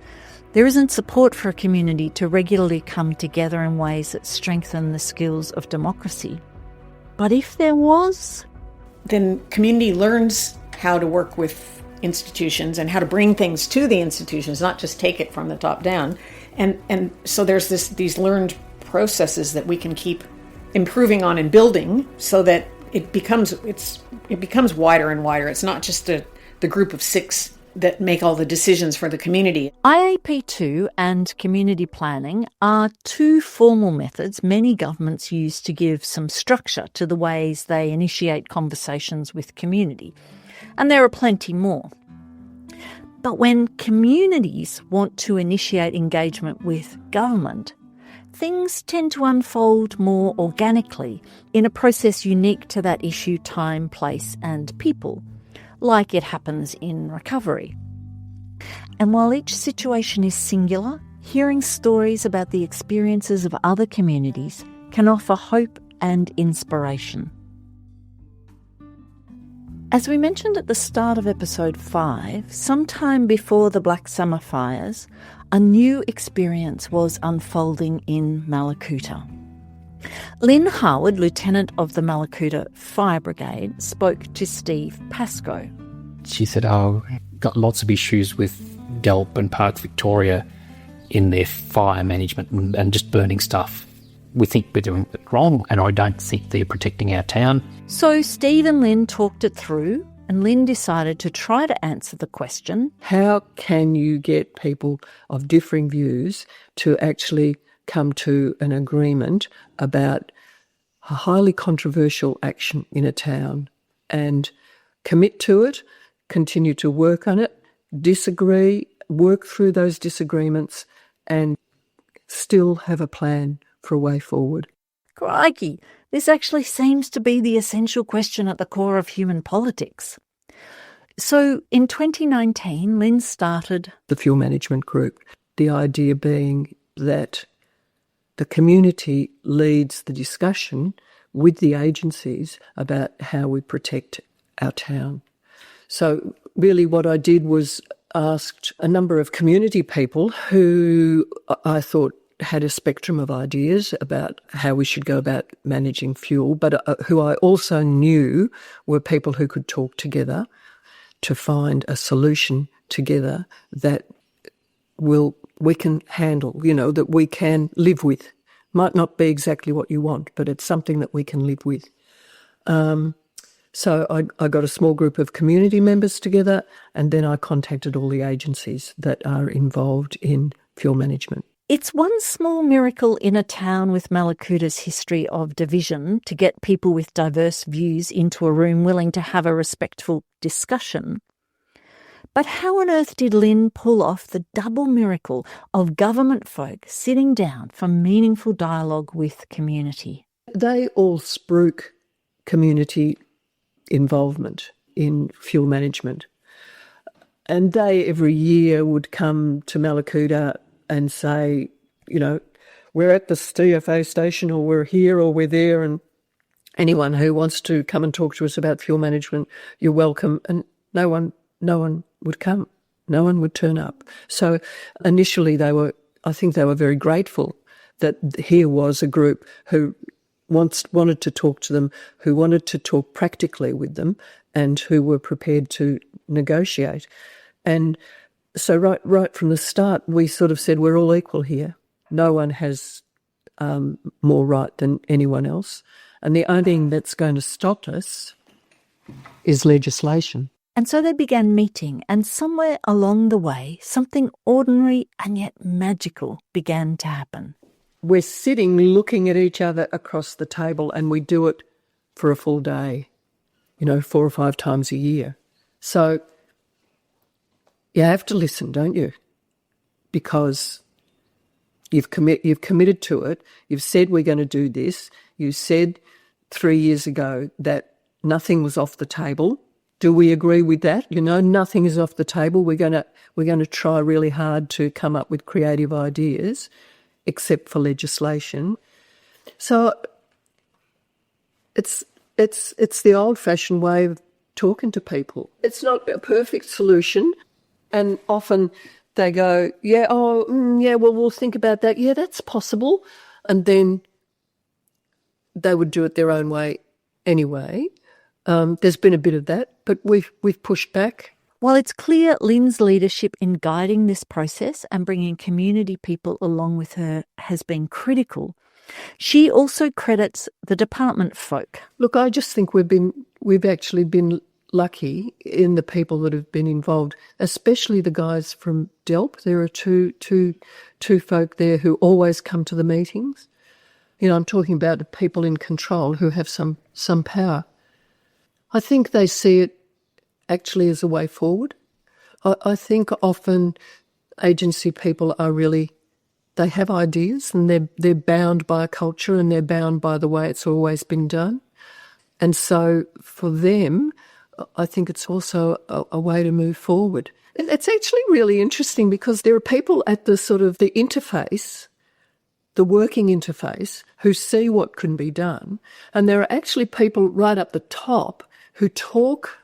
There isn't support for a community to regularly come together in ways that strengthen the skills of democracy. But if there was, then community learns how to work with institutions and how to bring things to the institutions, not just take it from the top down. And so there's these learned processes that we can keep improving on and building so that it becomes wider and wider. It's not just the group of 6 that make all the decisions for the community. IAP2 and community planning are 2 formal methods many governments use to give some structure to the ways they initiate conversations with community. And there are plenty more. But when communities want to initiate engagement with government, things tend to unfold more organically in a process unique to that issue, time, place and people, like it happens in recovery. And while each situation is singular, hearing stories about the experiences of other communities can offer hope and inspiration. As we mentioned at the start of episode 5, sometime before the Black Summer fires, a new experience was unfolding in Mallacoota. Lynn Harwood, Lieutenant of the Mallacoota Fire Brigade, spoke to Steve Pascoe. She said, got lots of issues with Delp and parts of Victoria in their fire management and just burning stuff. We think we're doing it wrong, and I don't think they're protecting our town. So Steve and Lynn talked it through, and Lynn decided to try to answer the question, how can you get people of differing views to actually come to an agreement about a highly controversial action in a town and commit to it, continue to work on it, disagree, work through those disagreements and still have a plan for a way forward? Crikey, this actually seems to be the essential question at the core of human politics. So in 2019, Lynn started the Fuel Management Group, the idea being that the community leads the discussion with the agencies about how we protect our town. So really what I did was asked a number of community people who I thought had a spectrum of ideas about how we should go about managing fuel, but who I also knew were people who could talk together to find a solution together that we can handle, that we can live with. Might not be exactly what you want, but it's something that we can live with. So I got a small group of community members together, and then I contacted all the agencies that are involved in fuel management. It's one small miracle in a town with Mallacoota's history of division to get people with diverse views into a room willing to have a respectful discussion. But how on earth did Lynn pull off the double miracle of government folk sitting down for meaningful dialogue with community? They all spruik community involvement in fuel management. And they every year would come to Mallacoota and say, we're at the DFA station, or we're here, or we're there, and anyone who wants to come and talk to us about fuel management, you're welcome. And no one would come. No one would turn up. So initially I think they were very grateful that here was a group who wanted to talk to them, who wanted to talk practically with them, and who were prepared to negotiate. And so right from the start, we sort of said we're all equal here. No one has more right than anyone else. And the only thing that's going to stop us is legislation. And so they began meeting, and somewhere along the way, something ordinary and yet magical began to happen. We're sitting looking at each other across the table, and we do it for a full day, 4 or 5 times a year. So you have to listen, don't you? Because you've committed to it. You've said we're going to do this. You said 3 years ago that nothing was off the table. Do we agree with that? Nothing is off the table. We're going to try really hard to come up with creative ideas, except for legislation. So it's the old-fashioned way of talking to people. It's not a perfect solution. And often they go, well, we'll think about that. Yeah, that's possible. And then they would do it their own way anyway. There's been a bit of that, but we've pushed back. While it's clear Lynn's leadership in guiding this process and bringing community people along with her has been critical, She also credits the department folk. Look, I just think we've actually been lucky in the people that have been involved, especially the guys from DELP. There are two folk there who always come to the meetings. You know, I'm talking about the people in control who have some power. I think they see it actually as a way forward. I think often agency people are really, they have ideas and they're bound by a culture and they're bound by the way it's always been done. And so for them, I think it's also a way to move forward. It's actually really interesting because there are people at the sort of the interface, the working interface, who see what can be done. And there are actually people right up the top who talk,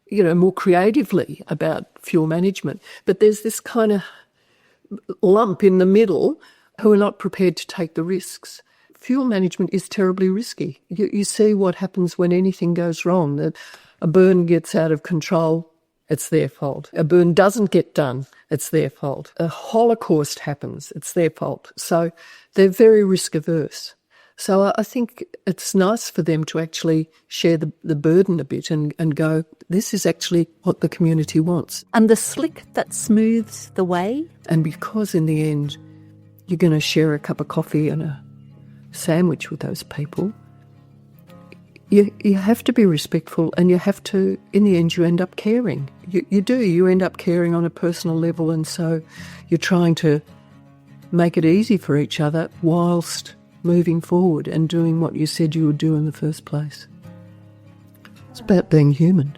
you know, more creatively about fuel management. But there's this kind of lump in the middle who are not prepared to take the risks. Fuel management is terribly risky. You see what happens when anything goes wrong, that a burn gets out of control, it's their fault. A burn doesn't get done, it's their fault. A holocaust happens, it's their fault. So they're very risk averse. So I think it's nice for them to actually share the burden a bit and go, this is actually what the community wants. And the slick that smooths the way. And because in the end you're going to share a cup of coffee and a sandwich with those people, you have to be respectful, and you have to, in the end, you end up caring. You end up caring on a personal level, and so you're trying to make it easy for each other whilst moving forward and doing what you said you would do in the first place. It's about being human.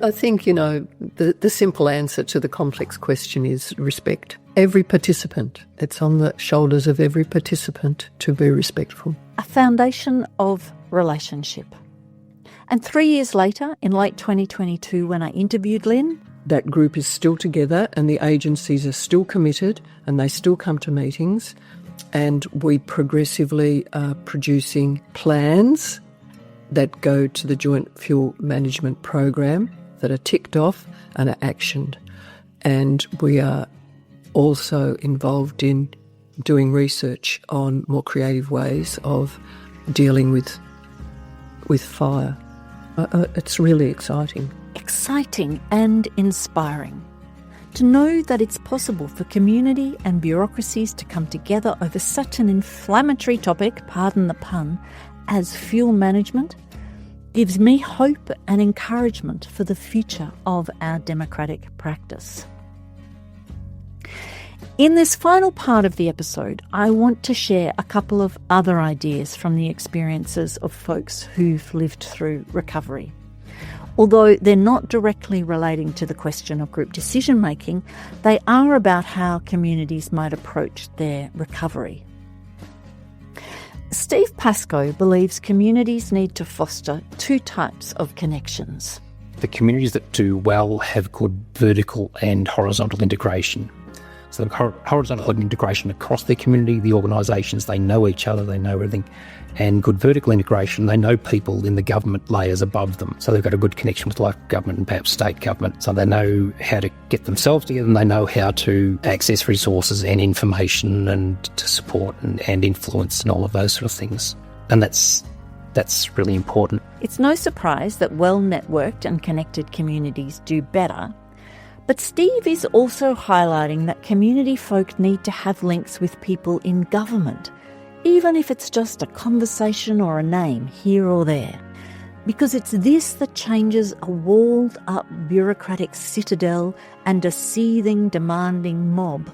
I think, you know, the simple answer to the complex question is respect. Every participant, it's on the shoulders of every participant to be respectful. A foundation of relationship. And 3 years later, in late 2022, when I interviewed Lynn, that group is still together and the agencies are still committed and they still come to meetings, and we progressively are producing plans that go to the Joint Fuel Management Program that are ticked off and are actioned. And we are also involved in doing research on more creative ways of dealing with fire. It's really exciting. Exciting and inspiring. To know that it's possible for community and bureaucracies to come together over such an inflammatory topic, pardon the pun, as fuel management, gives me hope and encouragement for the future of our democratic practice. In this final part of the episode, I want to share a couple of other ideas from the experiences of folks who've lived through recovery. Although they're not directly relating to the question of group decision making, they are about how communities might approach their recovery. Steve Pascoe believes communities need to foster two types of connections. The communities that do well have good vertical and horizontal integration. So the horizontal integration across their community, the organisations, they know each other, they know everything. And good vertical integration, they know people in the government layers above them. So they've got a good connection with local government and perhaps state government. So they know how to get themselves together and they know how to access resources and information and to support and influence and all of those sort of things. And that's really important. It's no surprise that well-networked and connected communities do better. But Steve is also highlighting that community folk need to have links with people in government, even if it's just a conversation or a name here or there. Because it's this that changes a walled-up bureaucratic citadel and a seething, demanding mob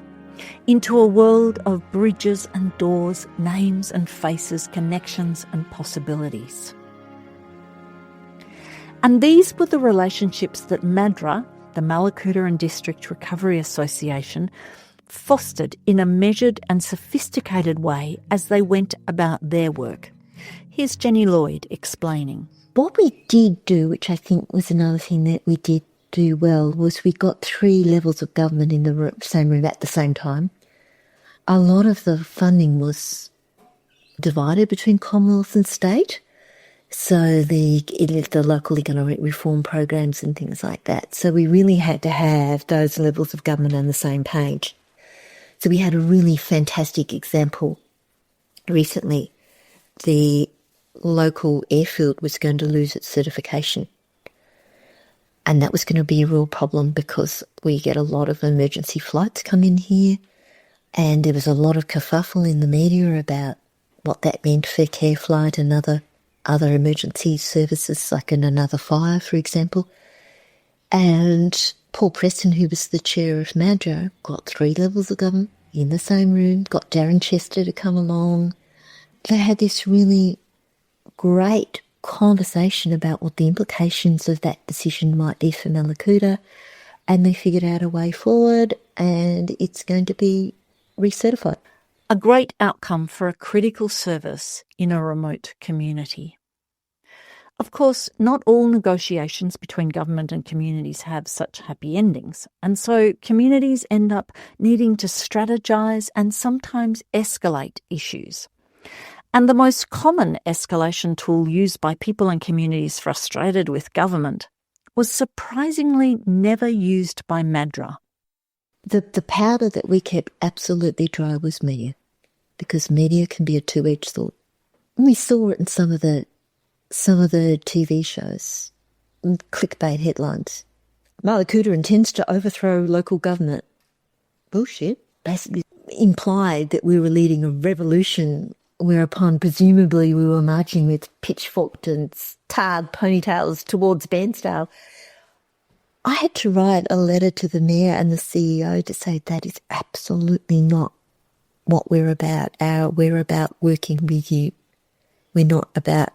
into a world of bridges and doors, names and faces, connections and possibilities. And these were the relationships that MADRA, the Mallacoota and District Recovery Association, fostered in a measured and sophisticated way as they went about their work. Here's Jenny Lloyd explaining. What we did do, which I think was another thing that we did do well, was we got 3 levels of government in the same room at the same time. A lot of the funding was divided between Commonwealth and state. So the local economic reform programs and things like that. So we really had to have those levels of government on the same page. So we had a really fantastic example recently the local airfield was going to lose its certification. And that was going to be a real problem because we get a lot of emergency flights come in here, and there was a lot of kerfuffle in the media about what that meant for care flight and other emergency services, like in another fire, for example. And Paul Preston, who was the chair of MADRA, got 3 levels of government in the same room, got Darren Chester to come along. They had this really great conversation about what the implications of that decision might be for Mallacoota, and they figured out a way forward, and it's going to be recertified. A great outcome for a critical service in a remote community. Of course, not all negotiations between government and communities have such happy endings, and so communities end up needing to strategise and sometimes escalate issues. And the most common escalation tool used by people and communities frustrated with government was surprisingly never used by MADRA. The powder that we kept absolutely dry was media, because media can be a two-edged sword. We saw it in some of the TV shows, clickbait headlines. Mallacoota intends to overthrow local government. Bullshit. Basically implied that we were leading a revolution, whereupon presumably we were marching with pitchforked and tarred ponytails towards Bairnsdale. I had to write a letter to the mayor and the CEO to say that is absolutely not what we're about. We're about working with you. We're not about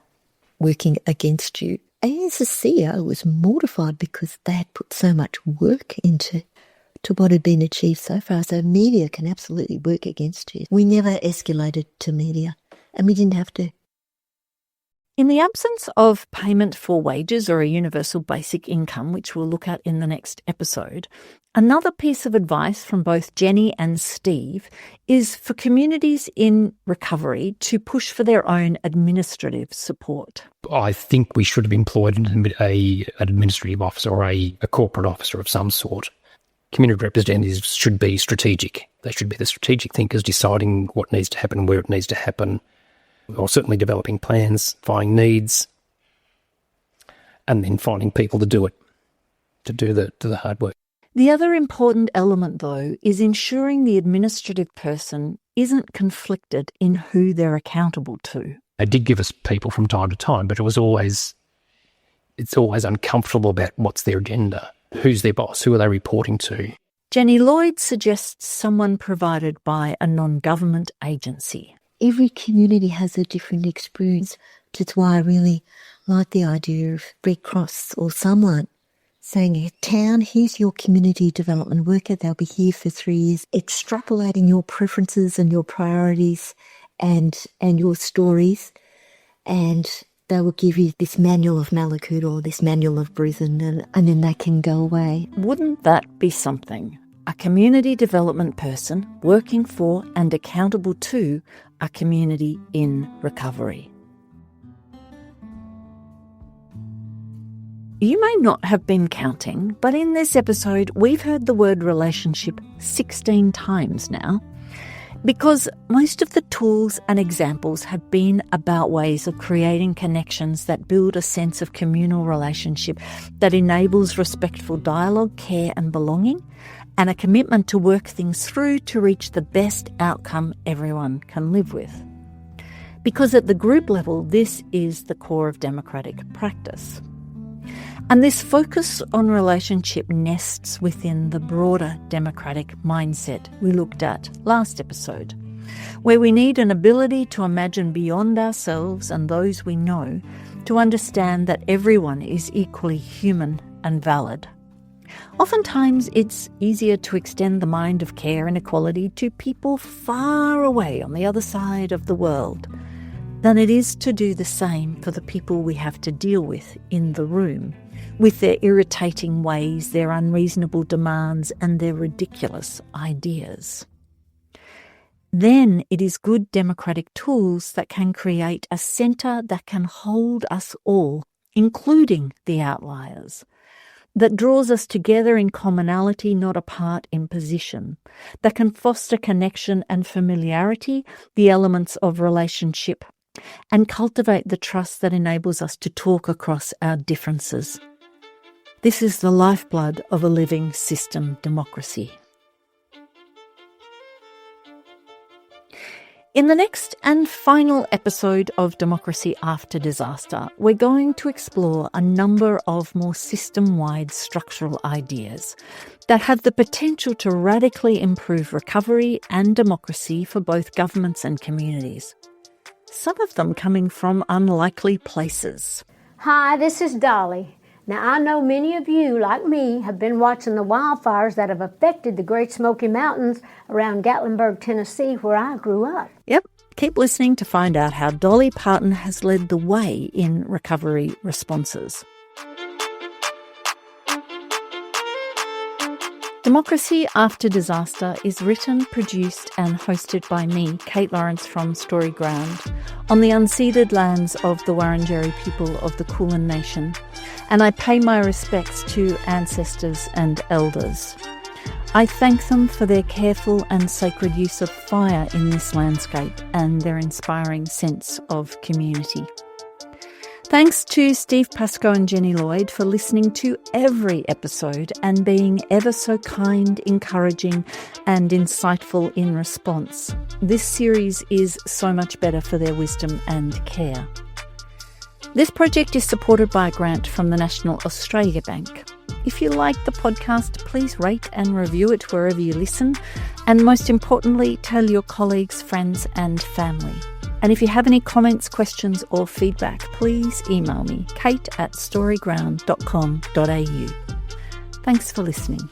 working against you. And as the CEO was mortified because they had put so much work into what had been achieved so far. So media can absolutely work against you. We never escalated to media, and we didn't have to. In the absence of payment for wages or a universal basic income, which we'll look at in the next episode, another piece of advice from both Jenny and Steve is for communities in recovery to push for their own administrative support. I think we should have employed an administrative officer or a corporate officer of some sort. Community representatives should be strategic. They should be the strategic thinkers deciding what needs to happen, where it needs to happen, or certainly developing plans, finding needs, and then finding people to do it, to do the hard work. The other important element, though, is ensuring the administrative person isn't conflicted in who they're accountable to. They did give us people from time to time, but it's always uncomfortable about what's their agenda, who's their boss, who are they reporting to. Jenny Lloyd suggests someone provided by a non-government agency. Every community has a different experience, which is why I really like the idea of Red Cross or someone saying, town, here's your community development worker, they'll be here for 3 years, extrapolating your preferences and your priorities and your stories, and they will give you this manual of Mallacoota or this manual of Brisbane, and then they can go away. Wouldn't that be something? A community development person working for and accountable to a community in recovery. You may not have been counting, but in this episode we've heard the word relationship 16 times now, because most of the tools and examples have been about ways of creating connections that build a sense of communal relationship that enables respectful dialogue, care and belonging, and a commitment to work things through to reach the best outcome everyone can live with. Because at the group level, this is the core of democratic practice. And this focus on relationship nests within the broader democratic mindset we looked at last episode, where we need an ability to imagine beyond ourselves and those we know to understand that everyone is equally human and valid. Oftentimes, it's easier to extend the mind of care and equality to people far away on the other side of the world than it is to do the same for the people we have to deal with in the room, with their irritating ways, their unreasonable demands, and their ridiculous ideas. Then it is good democratic tools that can create a centre that can hold us all, including the outliers, that draws us together in commonality, not apart in position, that can foster connection and familiarity, the elements of relationship, and cultivate the trust that enables us to talk across our differences. This is the lifeblood of a living system democracy. In the next and final episode of Democracy After Disaster, we're going to explore a number of more system-wide structural ideas that have the potential to radically improve recovery and democracy for both governments and communities. Some of them coming from unlikely places. Hi, this is Dolly. Now, I know many of you, like me, have been watching the wildfires that have affected the Great Smoky Mountains around Gatlinburg, Tennessee, where I grew up. Yep, keep listening to find out how Dolly Parton has led the way in recovery responses. Democracy After Disaster is written, produced and hosted by me, Kate Lawrence from Story Ground, on the unceded lands of the Wurundjeri people of the Kulin Nation, and I pay my respects to ancestors and elders. I thank them for their careful and sacred use of fire in this landscape and their inspiring sense of community. Thanks to Steve Pascoe and Jenny Lloyd for listening to every episode and being ever so kind, encouraging and insightful in response. This series is so much better for their wisdom and care. This project is supported by a grant from the National Australia Bank. If you like the podcast, please rate and review it wherever you listen, and most importantly, tell your colleagues, friends and family. And if you have any comments, questions or feedback, please email me, kate@storyground.com.au. Thanks for listening.